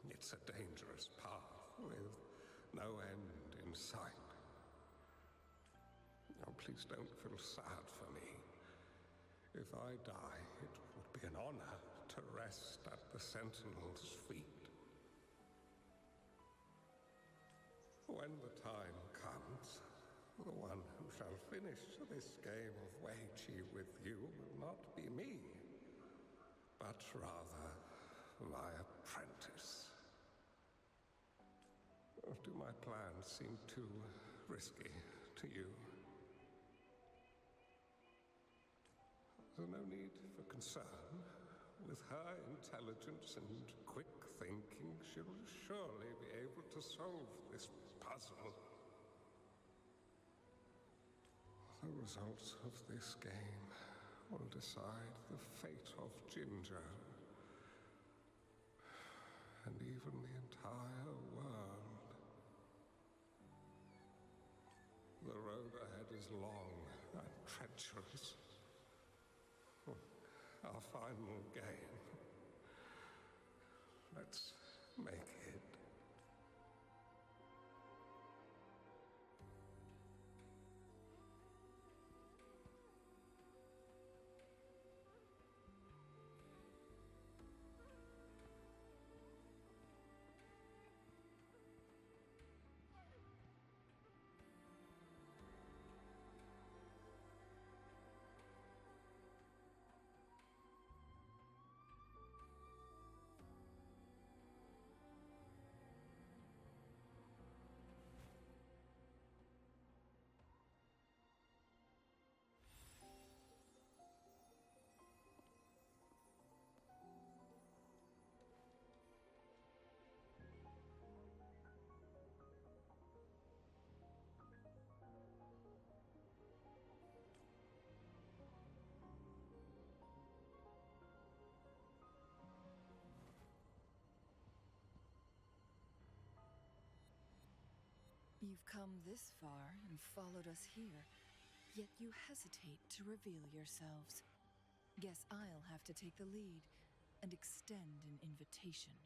It's a dangerous path with no end in sight. Oh, please don't feel sad for me. If I die, it would be an honor to rest at the Sentinel's feet. When the time comes, the one who shall finish this game of Wei Qi with you will not be me, but rather my apprentice. Do my plans seem too risky to you? There's no need for concern. With her intelligence and quick thinking, she'll surely be able to solve this puzzle. The results of this game will decide the fate of Jinzhou, and even the entire world. The road ahead is long and treacherous. Our final game. Let's make it. You've come this far and followed us here, yet you hesitate to reveal yourselves. Guess I'll have to take the lead and extend an invitation.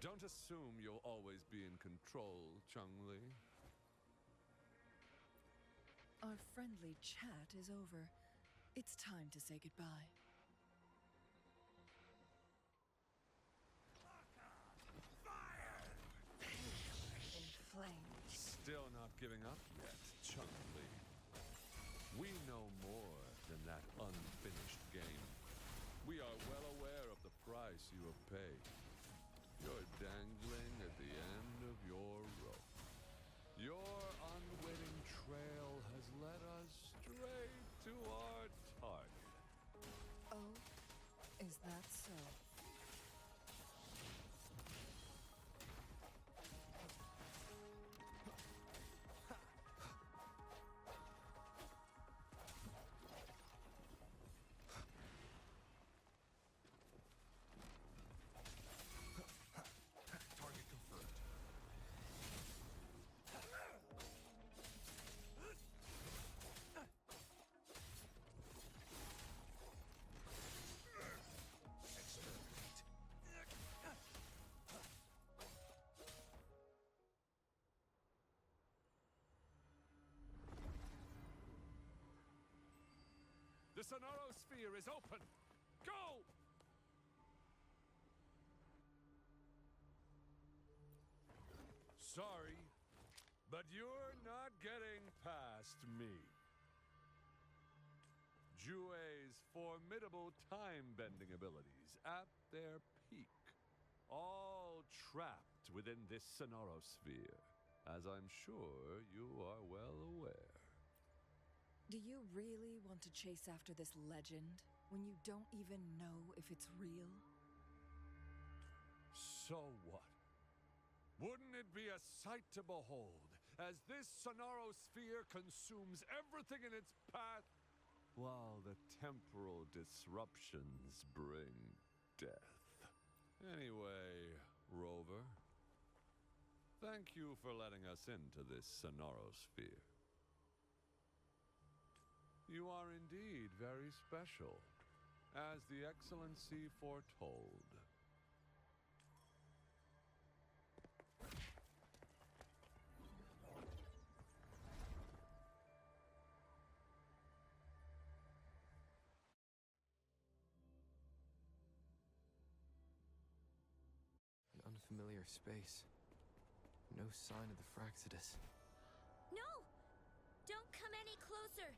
Don't assume you'll always be in control, Changli. Our friendly chat is over. It's time to say goodbye. In flames. Still not giving up yet, Changli. We know more than that unfinished game. We are well aware of the price you have paid. You're dangling at the end of your rope. Your unwitting trail has led us straight to our target. Oh, is that so? Target confirmed. Exterminate. The Sonoro Sphere is open! Go! Sorry, but you're not getting past me. Jue's formidable time-bending abilities at their peak, all trapped within this Sonoro Sphere, as I'm sure you are well aware. Do you really want to chase after this legend when you don't even know if it's real? So what? Wouldn't it be a sight to behold as this Sonoro Sphere consumes everything in its path, while the temporal disruptions bring death? Anyway, Rover, thank you for letting us into this Sonoro Sphere. You are indeed very special, as the Excellency foretold. An unfamiliar space. No sign of the Fraxidus. No! Don't come any closer!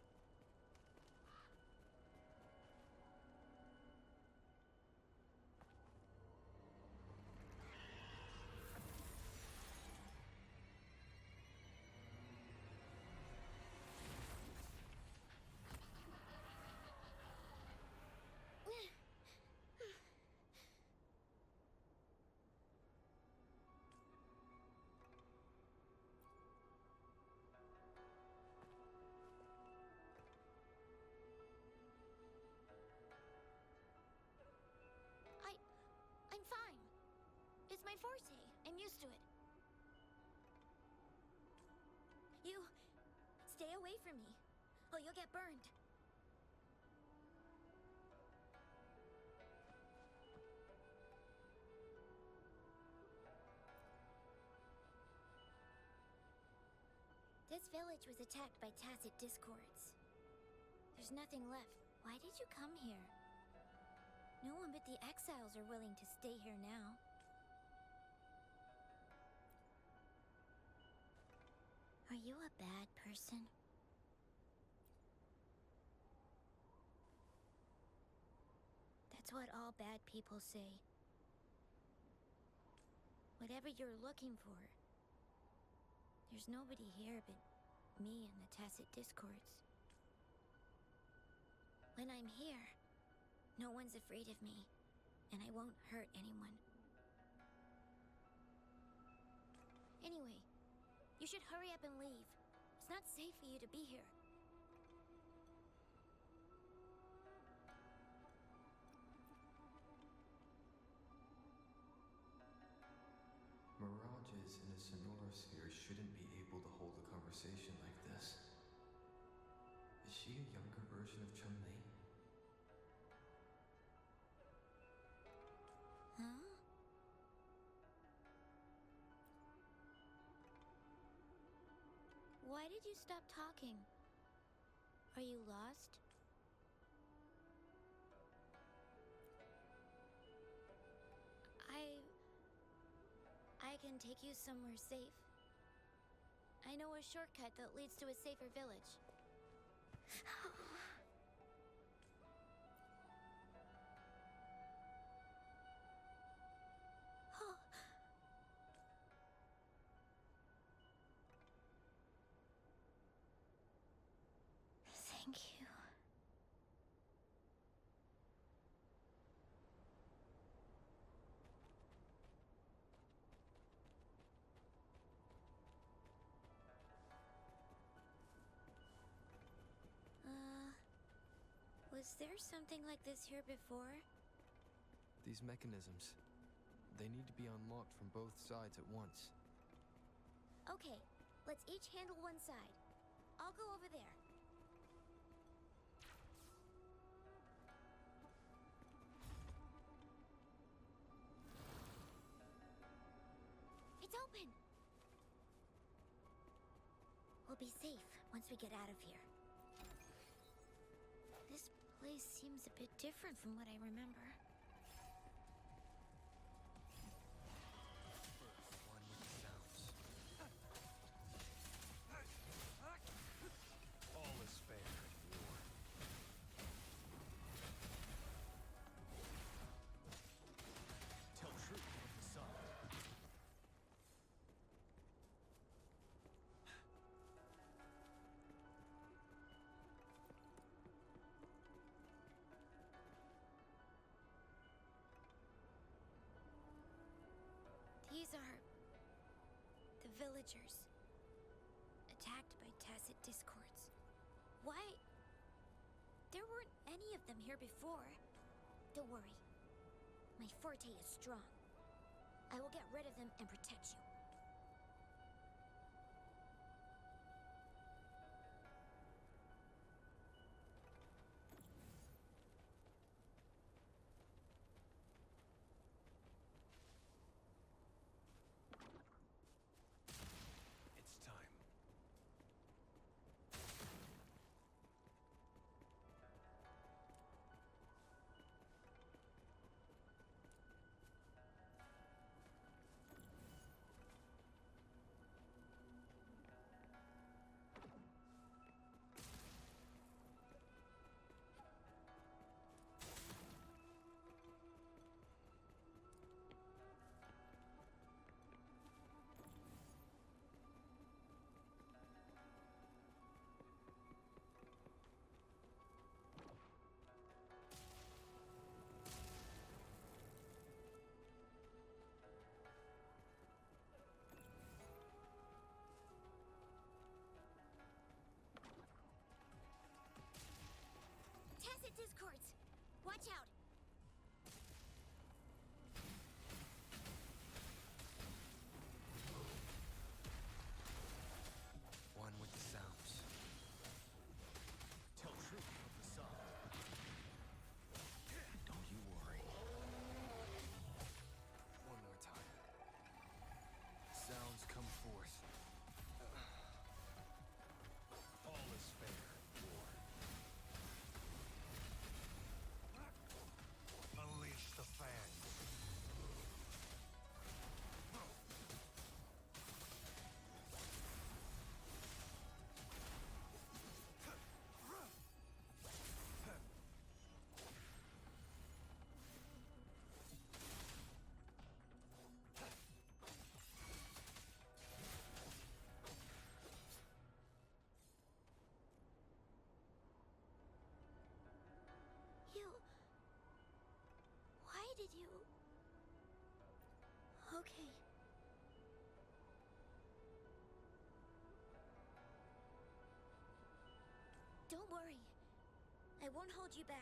I'm fine. It's my forte. I'm used to it. You... stay away from me, or you'll get burned. This village was attacked by tacit discords. There's nothing left. Why did you come here? No one but the exiles are willing to stay here now. Are you a bad person? That's what all bad people say. Whatever you're looking for, there's nobody here but me and the tacit discords. When I'm here, no one's afraid of me, and I won't hurt anyone. Anyway, you should hurry up and leave. It's not safe for you to be here. Mirages in a sonorosphere shouldn't be able to hold a conversation like this. Is she a younger version of Changli? Huh? Why did you stop talking? Are you lost? I can take you somewhere safe. I know a shortcut that leads to a safer village. Was there something like this here before? These mechanisms, they need to be unlocked from both sides at once. Okay, let's each handle one side. I'll go over there. It's open! We'll be safe once we get out of here. This place seems a bit different from what I remember. One with the sounds. All is fair in war. Tell truth with the sun. These are the villagers, attacked by tacit discords. Why? There weren't any of them here before. Don't worry. My forte is strong. I will get rid of them and protect you. It's time. Tacit discords! Watch out! One with the sounds. Tell truth with the sun. Don't you worry. One more time. Sounds come forth. All is fair in war. Unleash the fangs. You... Why did you... Okay. Don't worry. I won't hold you back.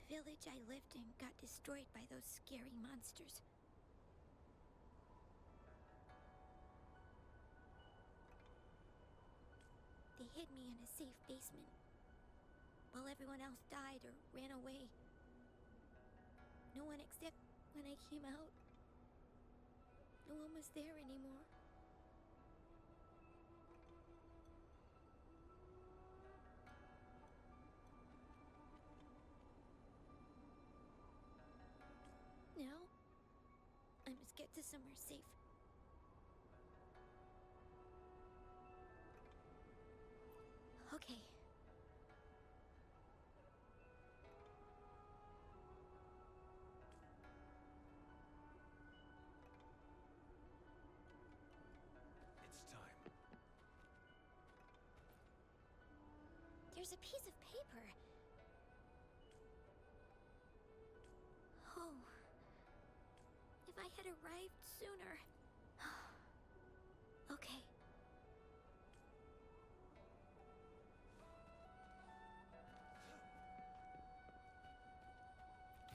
The village I lived in got destroyed by those scary monsters. They hid me in a safe basement, while everyone else died or ran away. No one except when I came out. No one was there anymore. Now, I must get to somewhere safe. Okay. There's a piece of paper. Oh. If I had arrived sooner. Okay.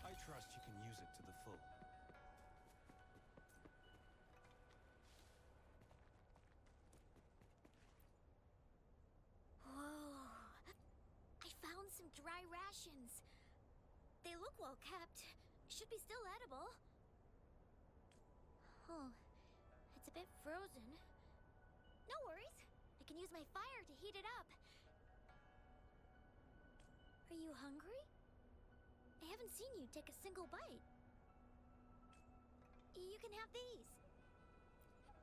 I trust you can use it to the full. Whoa. I found some dry rations. They look well kept. Should be still edible. Oh, it's a bit frozen. No worries. I can use my fire to heat it up. Are you hungry? I haven't seen you take a single bite. You can have these.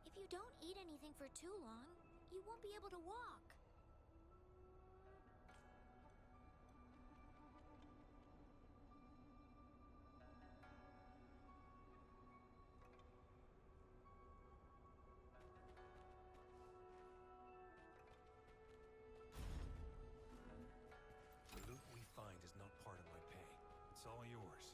If you don't eat anything for too long, you won't be able to walk. The loot we find is not part of my pay. It's all yours.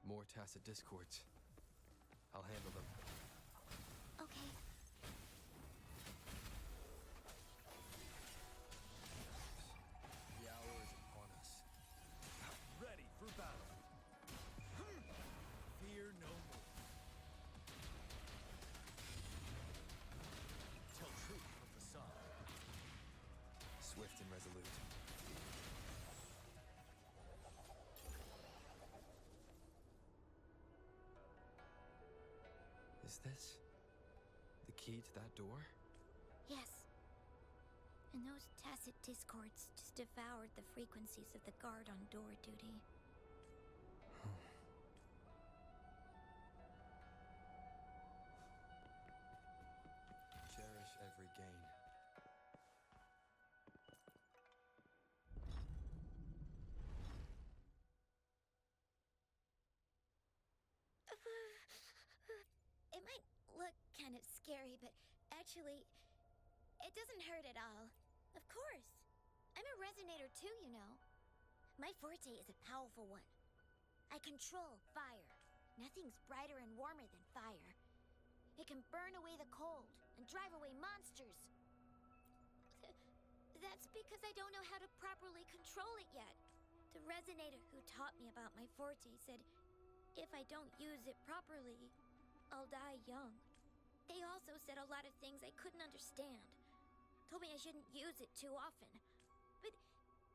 More tacit discords. I'll handle them. Okay. The hour is upon us. Ready for battle. Fear no more. Tell truth from the sun. Swift and resolute. Is this the key to that door? Yes. And those tacit discords just devoured the frequencies of the guard on door duty. Cherish every gain. It might look kind of scary, but actually, it doesn't hurt at all. Of course. I'm a resonator too, you know. My forte is a powerful one. I control fire. Nothing's brighter and warmer than fire. It can burn away the cold and drive away monsters. That's because I don't know how to properly control it yet. The resonator who taught me about my forte said if I don't use it properly, I'll die young. They also said a lot of things I couldn't understand. Told me I shouldn't use it too often. But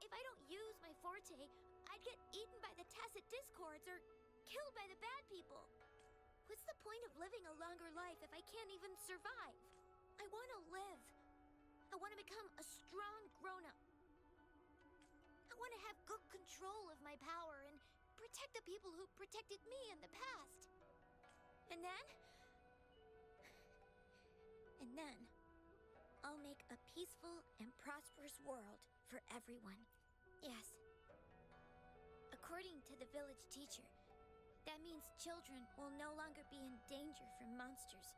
if I don't use my forte, I'd get eaten by the tacit discords or killed by the bad people. What's the point of living a longer life if I can't even survive? I want to live. I want to become a strong grown-up. I want to have good control of my power and protect the people who protected me in the past. And then, And then, I'll make a peaceful and prosperous world for everyone. Yes. According to the village teacher, that means children will no longer be in danger from monsters.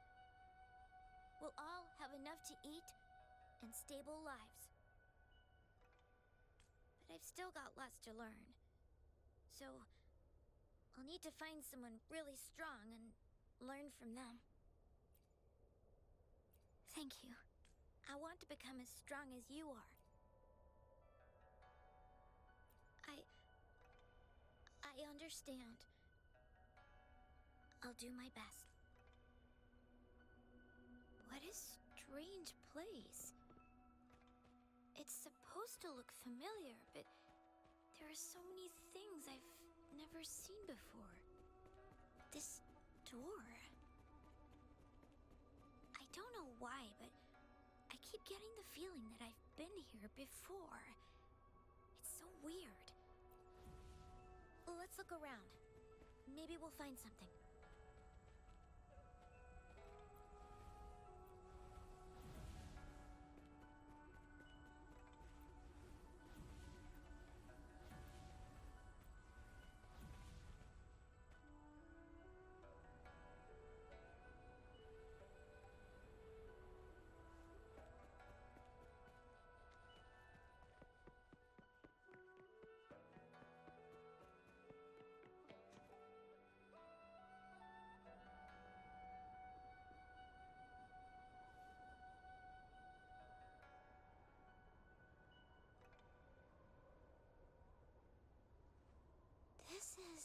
We'll all have enough to eat and stable lives. But I've still got lots to learn. So, I'll need to find someone really strong and learn from them. Thank you. I want to become as strong as you are. I understand. I'll do my best. What a strange place. It's supposed to look familiar, but there are so many things I've never seen before. This door. I don't know why, but I keep getting the feeling that I've been here before. It's so weird. Let's look around. Maybe we'll find something. This is...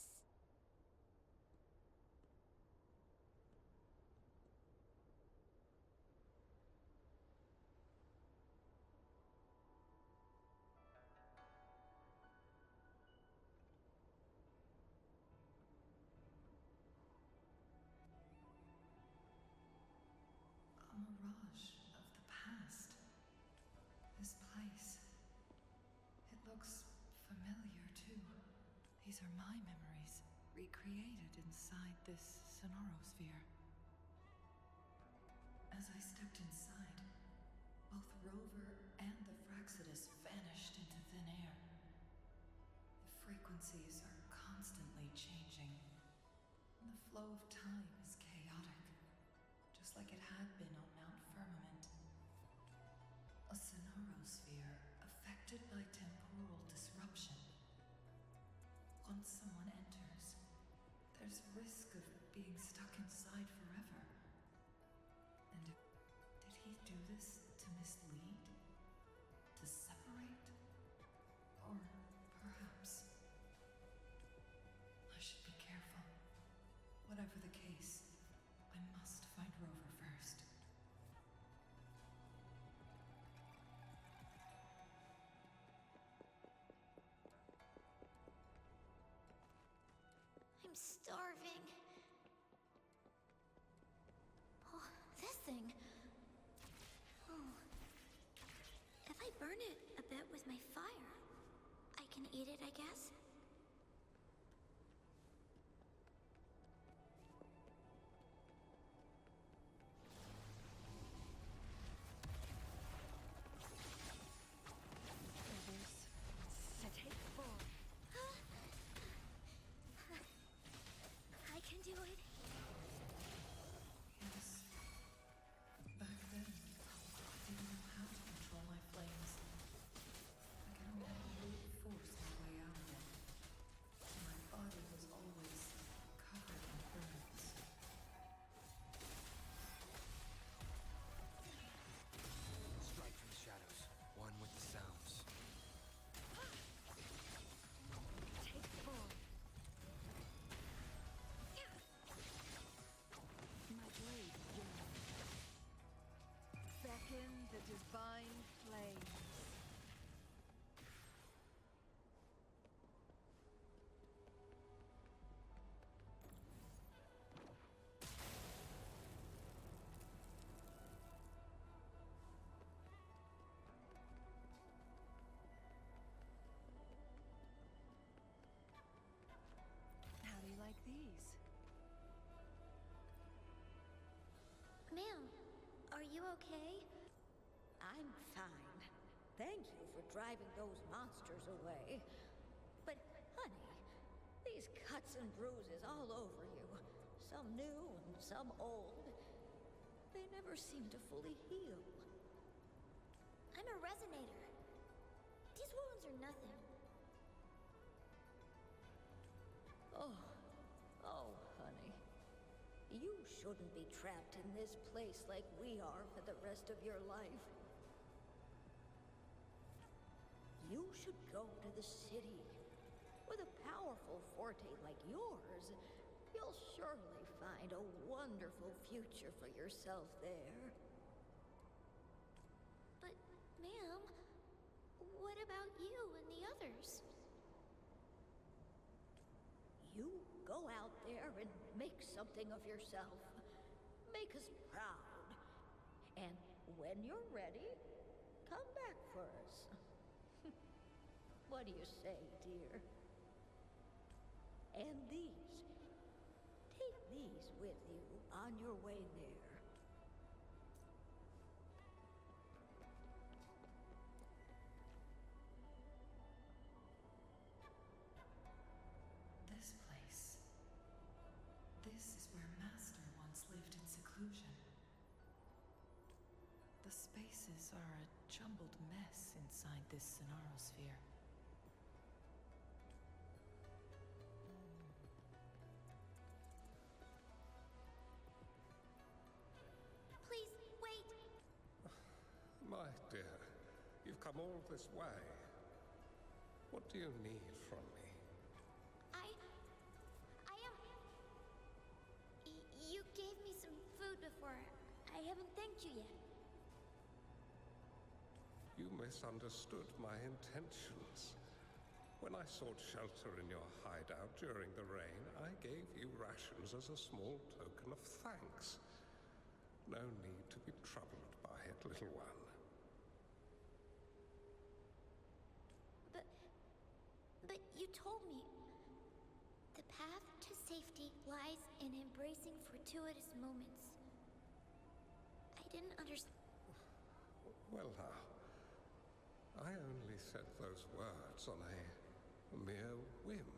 A mirage of the past. This place. It looks familiar, too. These are my memories, recreated inside this Sonorosphere. As I stepped inside, both Rover and the Fraxidus vanished into thin air. The frequencies are constantly changing. The flow of time is chaotic, just like it had been on Mount Firmament. A Sonorosphere affected by temporal disruption. Once someone enters, there's risk of being stuck inside forever. And did he do this to mislead? To separate? Or perhaps... I should be careful. Whatever the case, I must find Rover first. I'm starving. Oh, this thing. Oh. If I burn it a bit with my fire, I can eat it, I guess. I can do it. Yes. Back then, I didn't know how to control my flames. I could only brute force my way out of it. okay? I'm fine. Thank you for driving those monsters away. But, honey, these cuts and bruises all over you, some new and some old, they never seem to fully heal. I'm a resonator. These wounds are nothing. Oh, honey. You shouldn't be trapped in this place like we are for the rest of your life. You should go to the city. With a powerful forte like yours, you'll surely find a wonderful future for yourself there. But, ma'am, what about you and the others? You go out there and make something of yourself. Make us proud. And when you're ready, come back for us. What do you say, dear? And these. Take these with you on your way there. This place. This is where Master once lived in seclusion. The spaces are a jumbled mess inside this Sonarosphere. Please, wait! My dear, you've come all this way. What do you need from me? You gave me some food before. I haven't thanked you yet. You misunderstood my intentions. When I sought shelter in your hideout during the rain, I gave you rations as a small token of thanks. No need to be troubled by it, little one. But you told me the path to safety lies in embracing fortuitous moments. I didn't understand. Well now, I only said those words on a mere whim.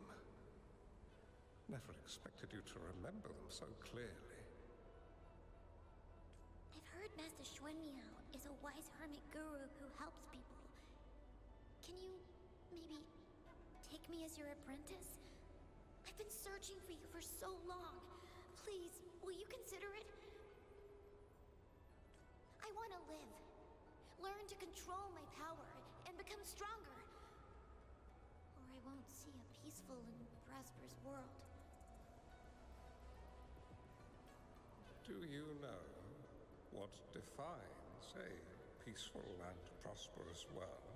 Never expected you to remember them so clearly. I've heard Master Xuanmiao is a wise hermit guru who helps people. Can you maybe take me as your apprentice? I've been searching for you for so long. Please, will you consider it? I want to live. Learn to control my power and become stronger. Or I won't see a peaceful and prosperous world. Do you know what defines a peaceful and prosperous world?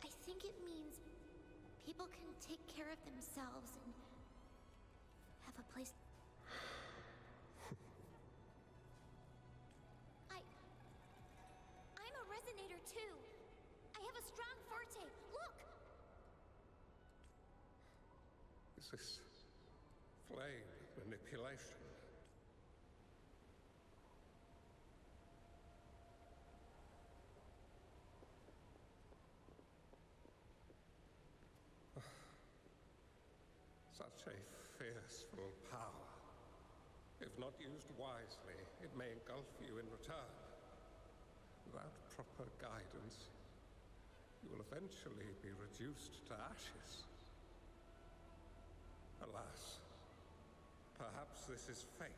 I think it means people can take care of themselves and have a place. I'm a resonator too. I have a strong forte. Look! Is this flame manipulation? Such a fierceful power. If not used wisely, it may engulf you in return. Without proper guidance, you will eventually be reduced to ashes. Alas, perhaps this is fate.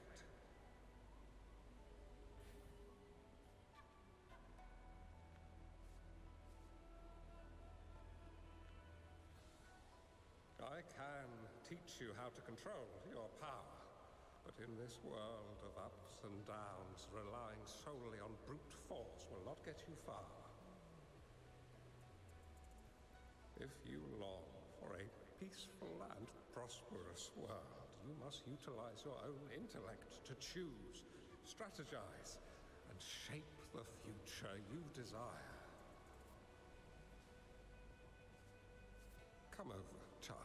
I can teach you how to control your power, but in this world of ups and downs, relying solely on brute force will not get you far. If you long for a peaceful and prosperous world, you must utilize your own intellect to choose, strategize, and shape the future you desire. Come over, child.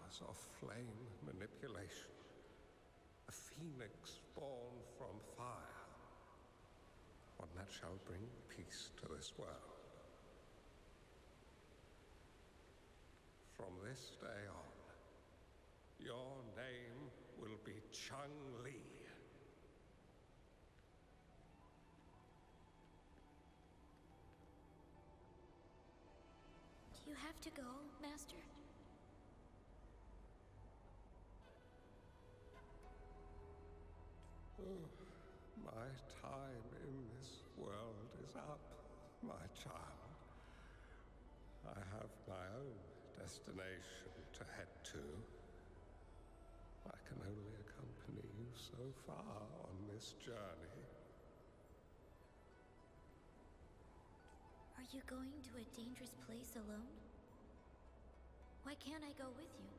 powers of flame manipulation. A phoenix born from fire. One that shall bring peace to this world. From this day on, your name will be Changli. Do you have to go, Master? My time in this world is up, my child. I have my own destination to head to. I can only accompany you so far on this journey. Are you going to a dangerous place alone? Why can't I go with you?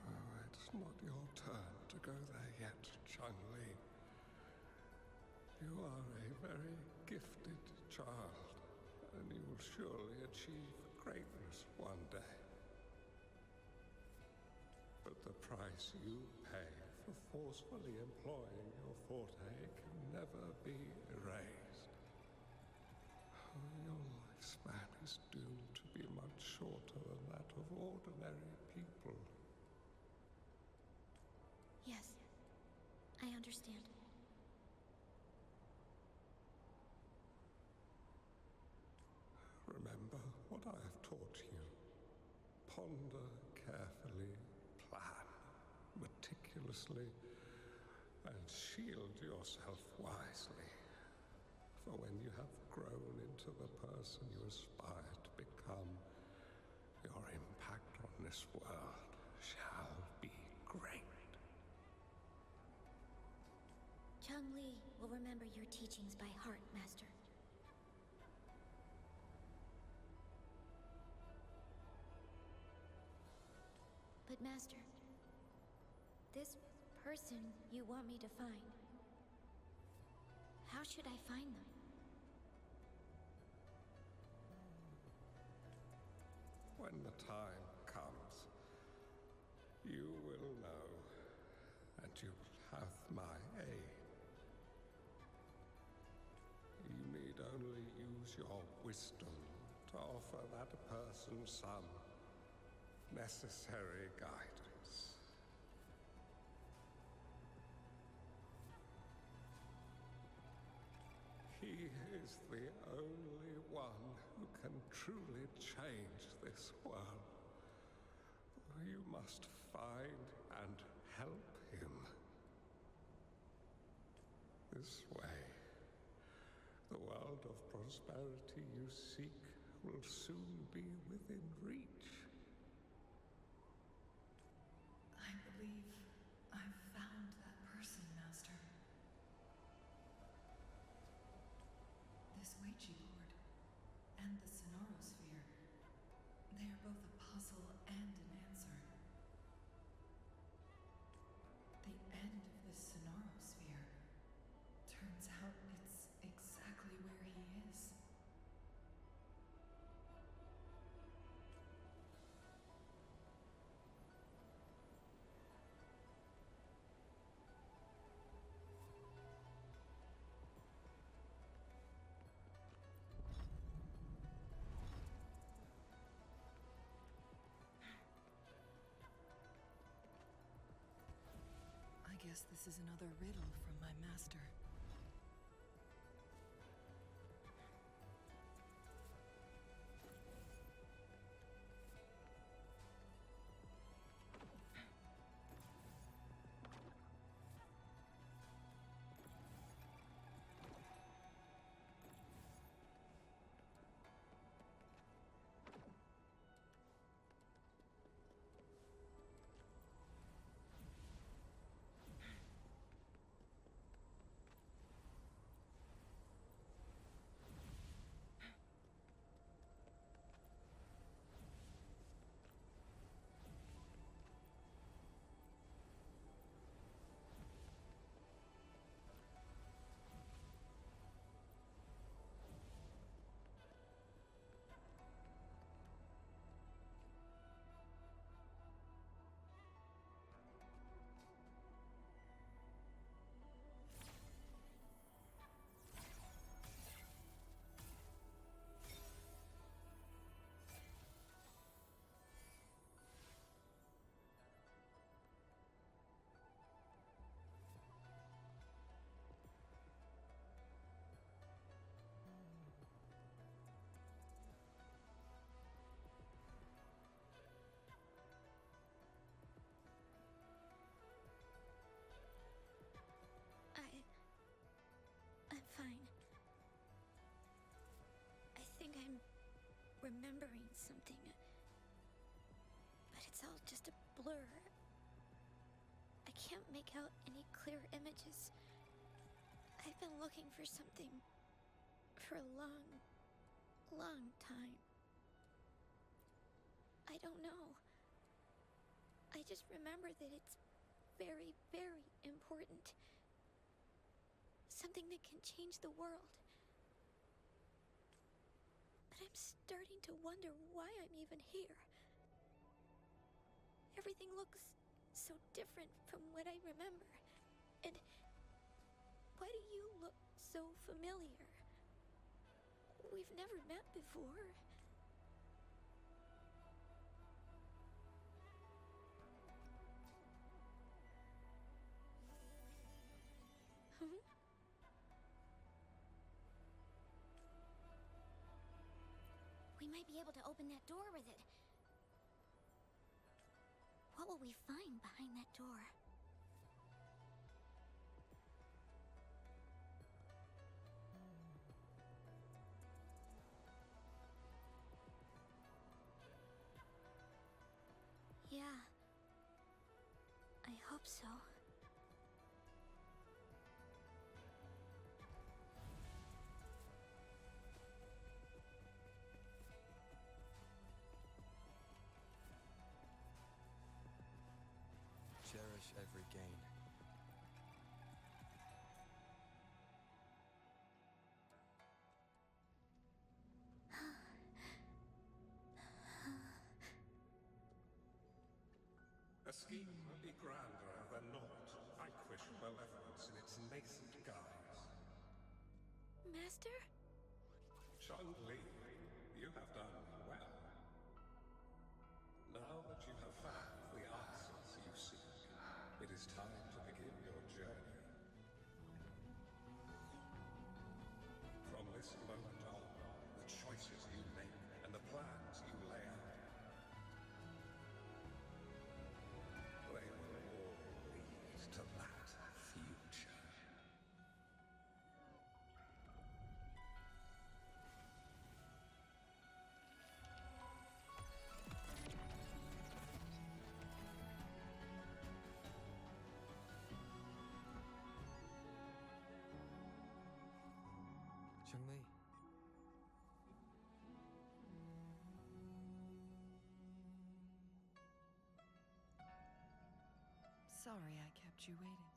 Oh, it's not your turn to go there yet, Changli. You are a very gifted child, and you will surely achieve greatness one day. But the price you pay for forcefully employing your forte can never be erased. Your lifespan is doomed to be much shorter than that of ordinary people. Yes, I understand. Remember what I have taught you. Ponder carefully, plan meticulously, and shield yourself wisely. For when you have grown into the person you aspire to become, your impact on this world shall be great. Changli will remember your teachings by heart, Master. But Master, this person you want me to find, how should I find them? When the time comes, you will know, and you will have my aid. You need only use your wisdom to offer that person some necessary guidance. He is the only one who can truly change this world. You must find and help him. This way, the world of prosperity you seek will soon be within reach. I believe I've found that person, Master. This Ouija board and the Sonorosphere, they are both a puzzle and an answer. The end of the Sonorosphere turns out it's exactly where he is. I guess this is another riddle from my master. remembering something. But it's all just a blur. I can't make out any clear images. I've been looking for something for a long, long time. I don't know. I just remember that it's very, very important. Something that can change the world. But I'm starting to wonder why I'm even here. Everything looks so different from what I remember. And why do you look so familiar? We've never met before. We might be able to open that door with it. What will we find behind that door? Yeah. I hope so. Cherish every gain. A scheme would be grander than naught. Vanquish malevolence in its nascent guise. Master? Changli, you have done well. Now that you have found the answers you seek, it is time to begin your journey. From this moment on, the choices you make and the plans you lay out, they will all lead to that future. Changli. Sorry I kept you waiting.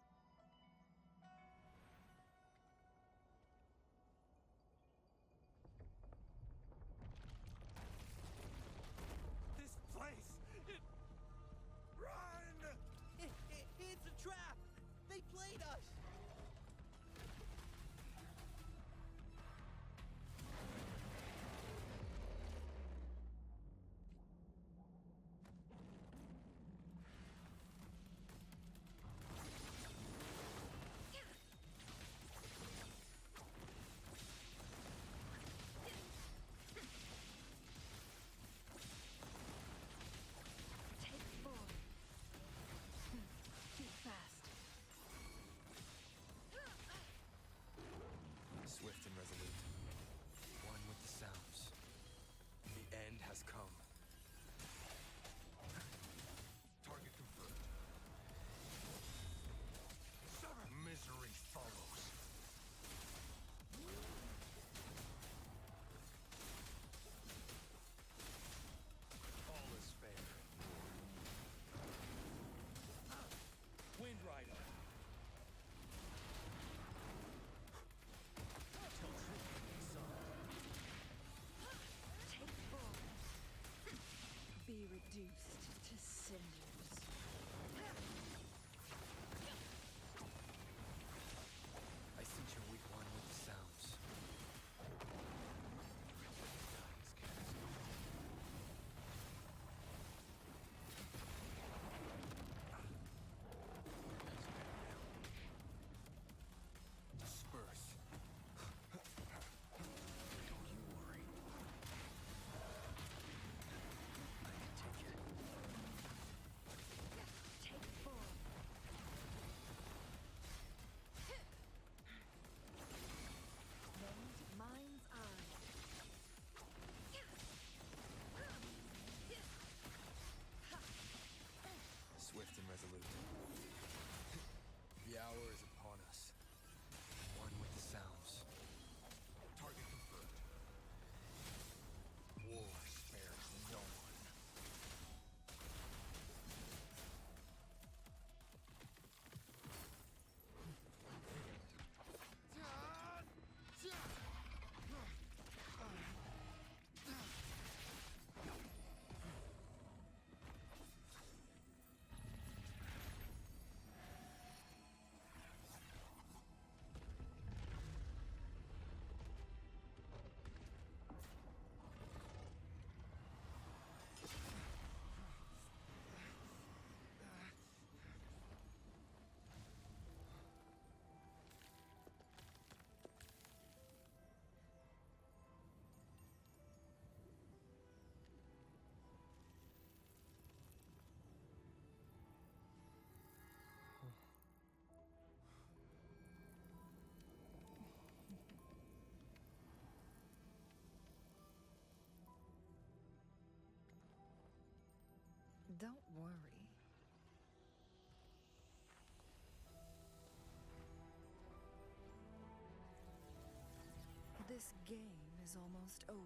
This place! Run! It's a trap! They played us! Take 4. Keep fast. Swift and resolute. One with the sounds. The end has come. Target confirmed. Misery follows. All is fair. Wind Rider. Tell truth, son. Take 4. Be reduced to cinders. I sense your weak one with the sounds. Disperse. Don't you worry. I can take it. Don't worry. This game is almost over.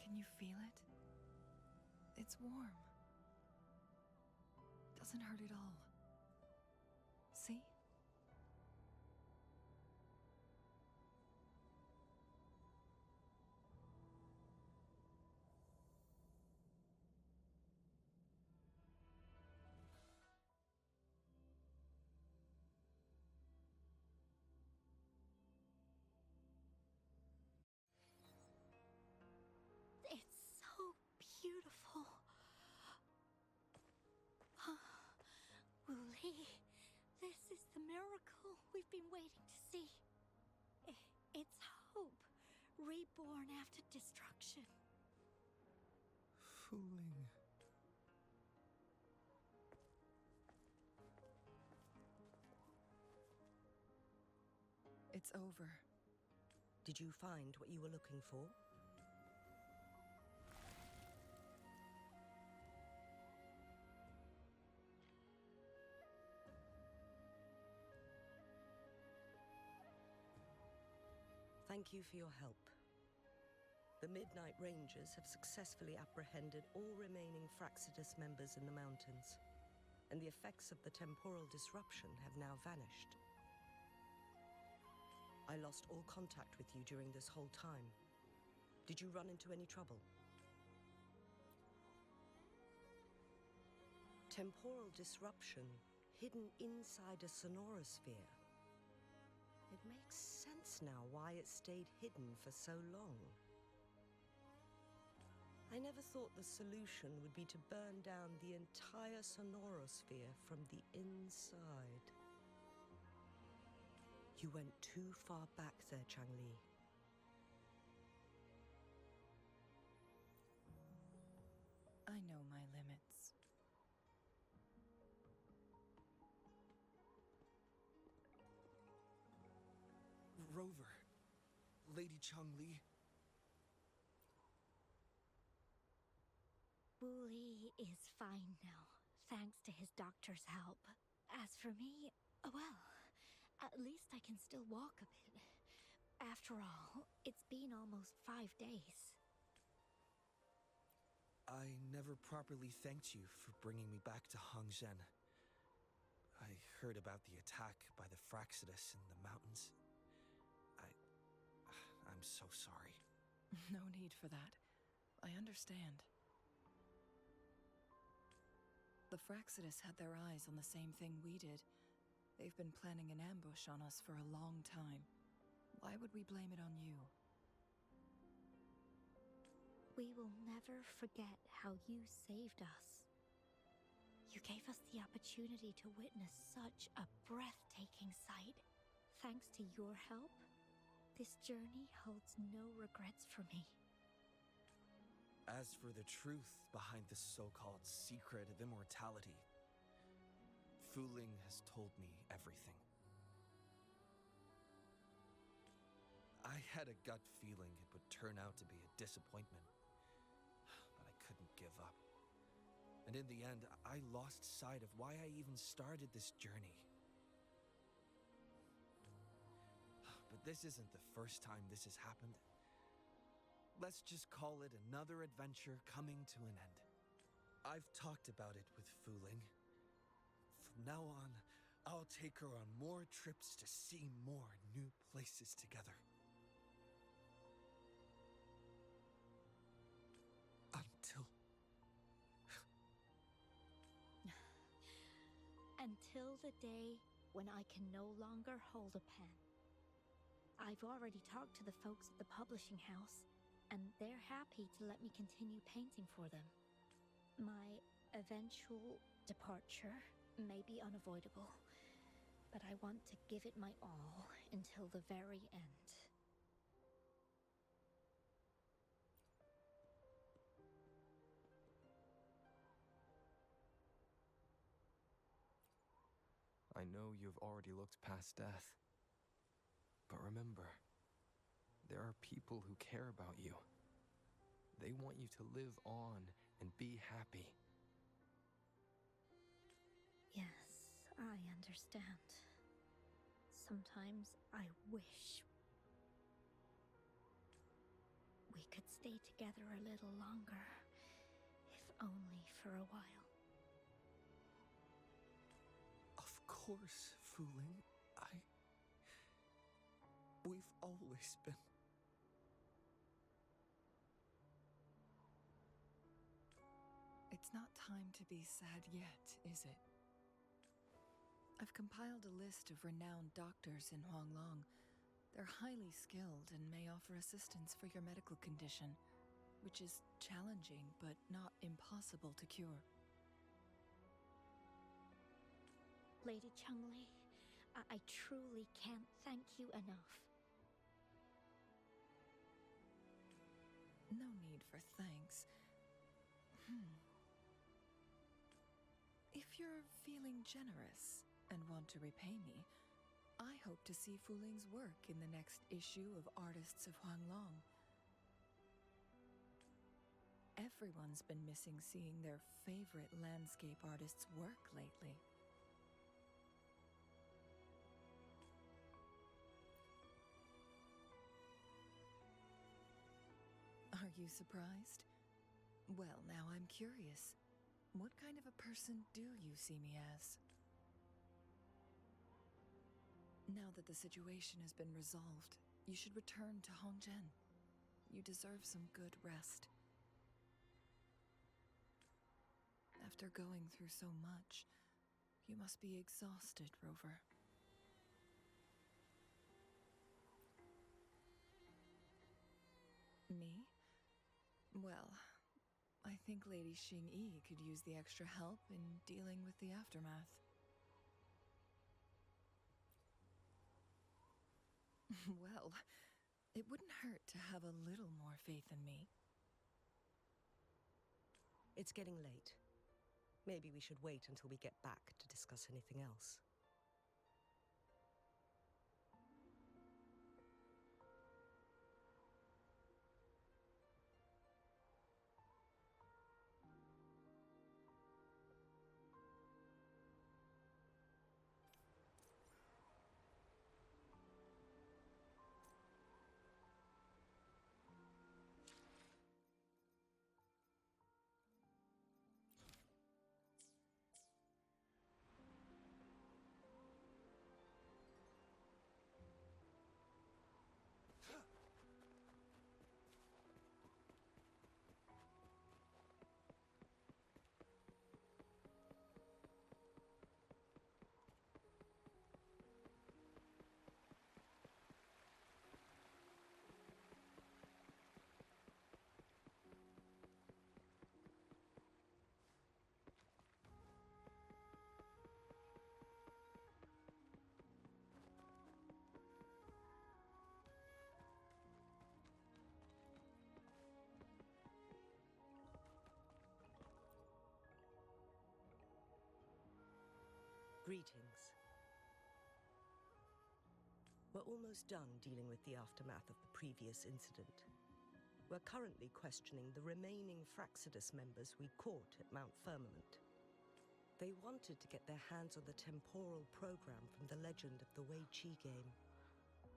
Can you feel it? It's warm. Doesn't hurt at all. See? It's so beautiful. Wooly, this is the miracle we've been waiting to see. It's hope, reborn after destruction. Fooling. It's over. Did you find what you were looking for? Thank you for your help. The Midnight Rangers have successfully apprehended all remaining Fraxidus members in the mountains, and the effects of the temporal disruption have now vanished. I lost all contact with you during this whole time. Did you run into any trouble? Temporal disruption hidden inside a sonorosphere. It makes sense now why it stayed hidden for so long. I never thought the solution would be to burn down the entire sonorosphere from the inside. You went too far back there, Changli. I know my limits. Rover. Lady Changli. Wooly is fine now, thanks to his doctor's help. As for me, well, at least I can still walk a bit. After all, it's been almost 5 days. I never properly thanked you for bringing me back to Hongzhen. I heard about the attack by the Fraxidus in the mountains. I'm so sorry. No need for that. I understand. The Fraxidus had their eyes on the same thing we did. They've been planning an ambush on us for a long time. Why would we blame it on you? We will never forget how you saved us. You gave us the opportunity to witness such a breathtaking sight. Thanks to your help, this journey holds no regrets for me. As for the truth behind the so-called secret of immortality, Wuthering has told me everything. I had a gut feeling it would turn out to be a disappointment, but I couldn't give up. And in the end, I lost sight of why I even started this journey. But this isn't the first time this has happened. Let's just call it another adventure coming to an end. I've talked about it with Wuthering. From now on, I'll take her on more trips to see more new places together. Until... until the day when I can no longer hold a pen. I've already talked to the folks at the publishing house, and they're happy to let me continue painting for them. My eventual departure may be unavoidable, but I want to give it my all until the very end. I know you've already looked past death. But remember, there are people who care about you. They want you to live on and be happy. Yes, I understand. Sometimes I wish we could stay together a little longer, if only for a while. Of course, Wuthering. We've always been. It's not time to be sad yet, is it? I've compiled a list of renowned doctors in Huanglong. They're highly skilled and may offer assistance for your medical condition, which is challenging but not impossible to cure. Lady Changli, I truly can't thank you enough. No need for thanks. If you're feeling generous and want to repay me, I hope to see Fuling's work in the next issue of Artists of Huanglong. Everyone's been missing seeing their favorite landscape artists work lately. Are you surprised? Well, now I'm curious. What kind of a person do you see me as? Now that the situation has been resolved, you should return to Hongzhen. You deserve some good rest. After going through so much, you must be exhausted, Rover. Me? Well, I think Lady Xingyi could use the extra help in dealing with the aftermath. Well, it wouldn't hurt to have a little more faith in me. It's getting late. Maybe we should wait until we get back to discuss anything else. Greetings. We're almost done dealing with the aftermath of the previous incident. We're currently questioning the remaining Fraxidus members we caught at Mount Firmament. They wanted to get their hands on the temporal program from the legend of the Wei Qi game,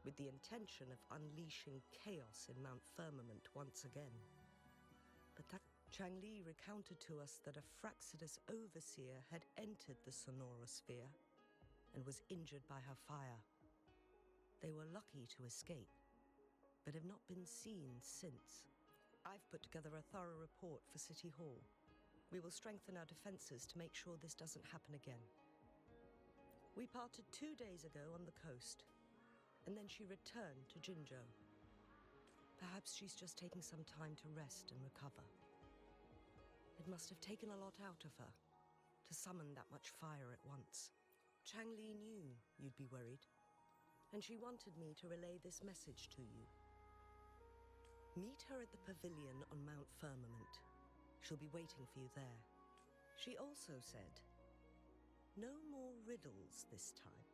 with the intention of unleashing chaos in Mount Firmament once again. But that Changli recounted to us that a Fraxidus overseer had entered the Sonorosphere and was injured by her fire. They were lucky to escape, but have not been seen since. I've put together a thorough report for City Hall. We will strengthen our defenses to make sure this doesn't happen again. We parted 2 days ago on the coast, and then she returned to Jinzhou. Perhaps she's just taking some time to rest and recover. It must have taken a lot out of her to summon that much fire at once. Changli knew you'd be worried, and she wanted me to relay this message to you. Meet her at the pavilion on Mount Firmament. She'll be waiting for you there. She also said, no more riddles this time.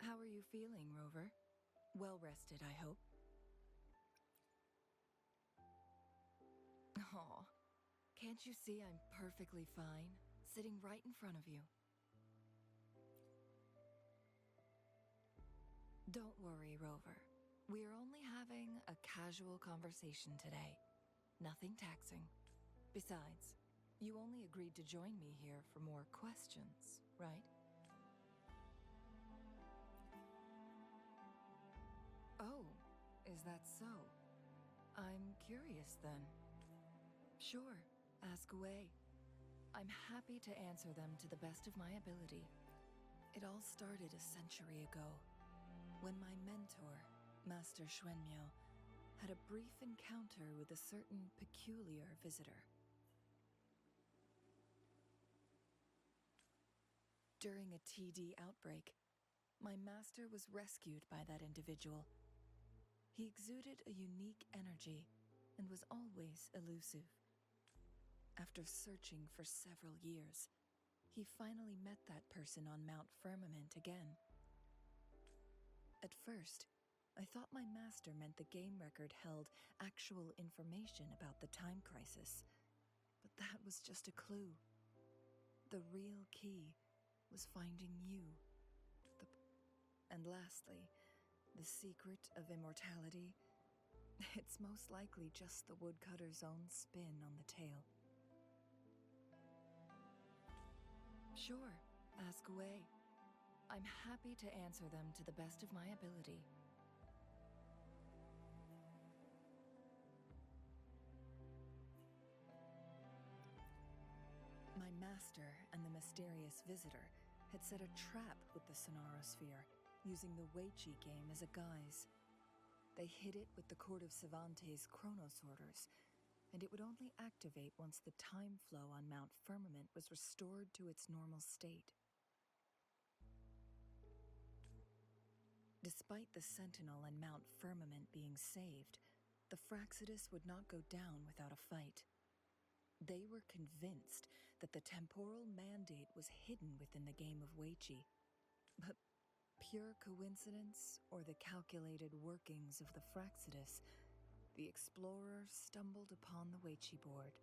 How are you feeling, Rover? Well rested, I hope. Aw, can't you see I'm perfectly fine, sitting right in front of you? Don't worry, Rover. We're only having a casual conversation today. Nothing taxing. Besides, you only agreed to join me here for more questions, right? Oh, is that so? I'm curious then. Sure, ask away. I'm happy to answer them to the best of my ability. It all started a century ago, when my mentor, Master Xuanmiao, had a brief encounter with a certain peculiar visitor. During a TD outbreak, my master was rescued by that individual. He exuded a unique energy and was always elusive. After searching for several years, he finally met that person on Mount Firmament again. At first, I thought my master meant the game record held actual information about the time crisis, but that was just a clue. The real key was finding you. And lastly, the secret of immortality. It's most likely just the woodcutter's own spin on the tale. Sure, ask away. I'm happy to answer them to the best of my ability. My master and the mysterious visitor had set a trap with the Sonarosphere, using the Weiqi game as a guise. They hid it with the Court of Cervantes' chronosorters, and it would only activate once the time flow on Mount Firmament was restored to its normal state. Despite the Sentinel and Mount Firmament being saved, the Fraxidus would not go down without a fight. They were convinced that the temporal mandate was hidden within the game of Weiqi, but pure coincidence or the calculated workings of the Fraxidus, the explorer stumbled upon the Weiqi board,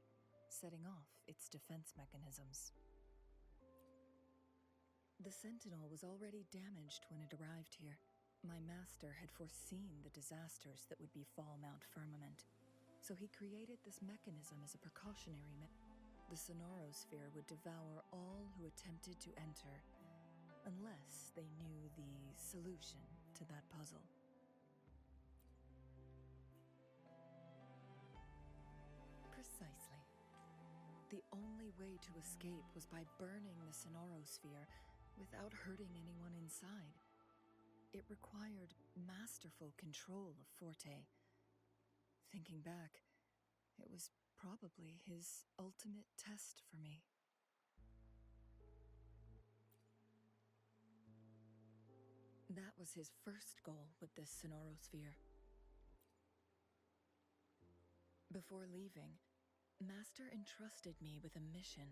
setting off its defense mechanisms. The Sentinel was already damaged when it arrived here. My master had foreseen the disasters that would befall Mount Firmament, so he created this mechanism as a precautionary The Sonarosphere would devour all who attempted to enter, unless they knew the solution to that puzzle. Precisely. The only way to escape was by burning the Sonarosphere without hurting anyone inside. It required masterful control of Forte. Thinking back, it was probably his ultimate test for me. That was his first goal with this Sonorosphere. Before leaving, Master entrusted me with a mission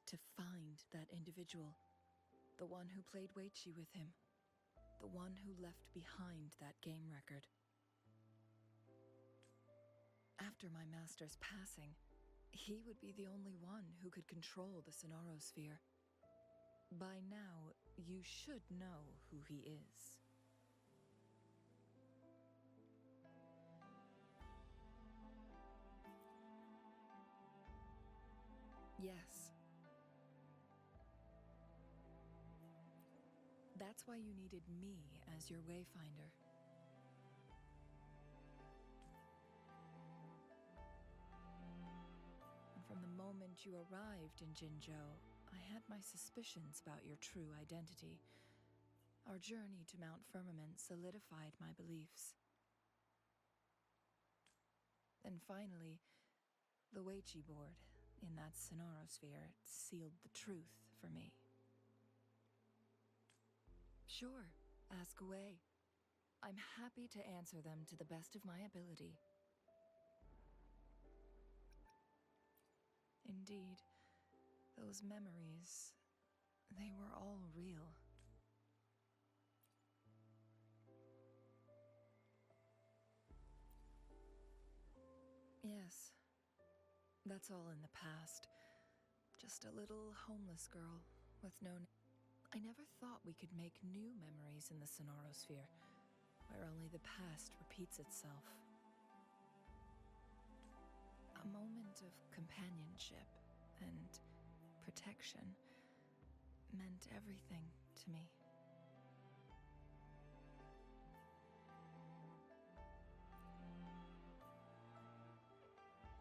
to find that individual, the one who played Weichi with him, the one who left behind that game record. After my master's passing, he would be the only one who could control the Sonorosphere. By now, you should know who he is. Yes. That's why you needed me as your wayfinder. And from the moment you arrived in Jinzhou, I had my suspicions about your true identity. Our journey to Mount Firmament solidified my beliefs. And finally, the Weichi board in that Sonorosphere sealed the truth for me. Sure, ask away. I'm happy to answer them to the best of my ability. Indeed, those memories, they were all real. Yes, that's all in the past. Just a little homeless girl with no name. I never thought we could make new memories in the Sonorosphere, where only the past repeats itself. A moment of companionship and protection meant everything to me.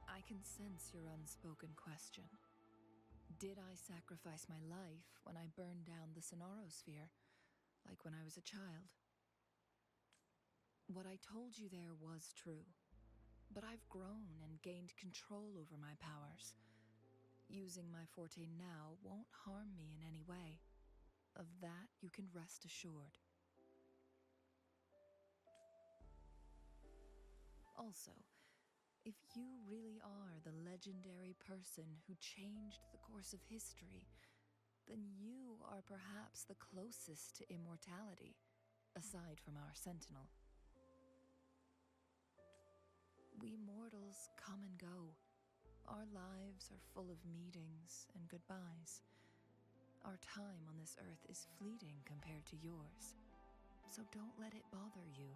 I can sense your unspoken question. Did I sacrifice my life when I burned down the Sonorosphere, like when I was a child? What I told you there was true, but I've grown and gained control over my powers. Using my forte now won't harm me in any way. Of that you can rest assured. Also, if you really are the legendary person who changed the course of history, then you are perhaps the closest to immortality, aside from our sentinel. We mortals come and go. Our lives are full of meetings and goodbyes. Our time on this earth is fleeting compared to yours, so don't let it bother you.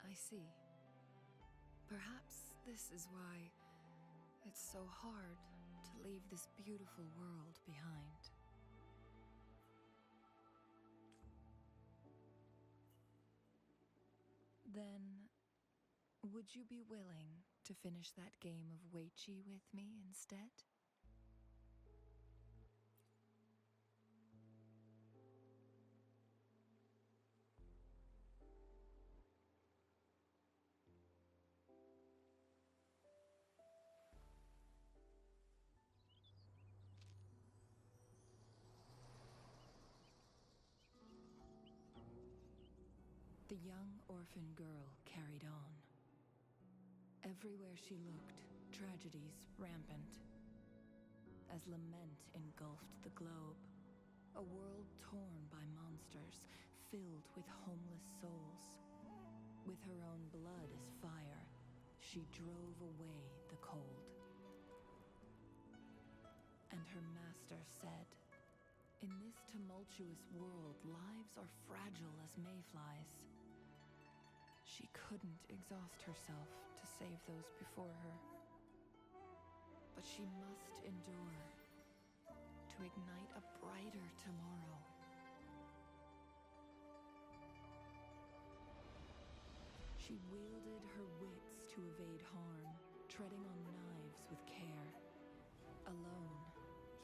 I see. Perhaps this is why it's so hard to leave this beautiful world behind. Then, would you be willing to finish that game of Weichi with me instead? The young orphan girl carried on. Everywhere she looked, tragedies rampant. As lament engulfed the globe, a world torn by monsters, filled with homeless souls. With her own blood as fire, she drove away the cold. And her master said, "In this tumultuous world, lives are fragile as mayflies." She couldn't exhaust herself to save those before her. But she must endure to ignite a brighter tomorrow. She wielded her wits to evade harm, treading on knives with care. Alone,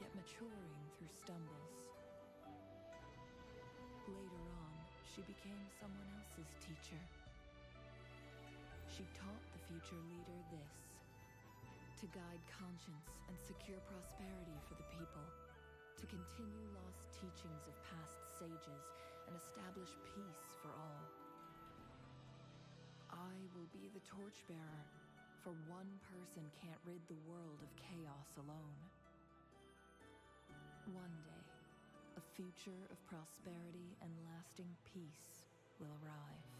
yet maturing through stumbles. Later on, she became someone else's teacher. She taught the future leader this: to guide conscience and secure prosperity for the people, to continue lost teachings of past sages and establish peace for all. I will be the torchbearer, for one person can't rid the world of chaos alone. One day, a future of prosperity and lasting peace will arrive.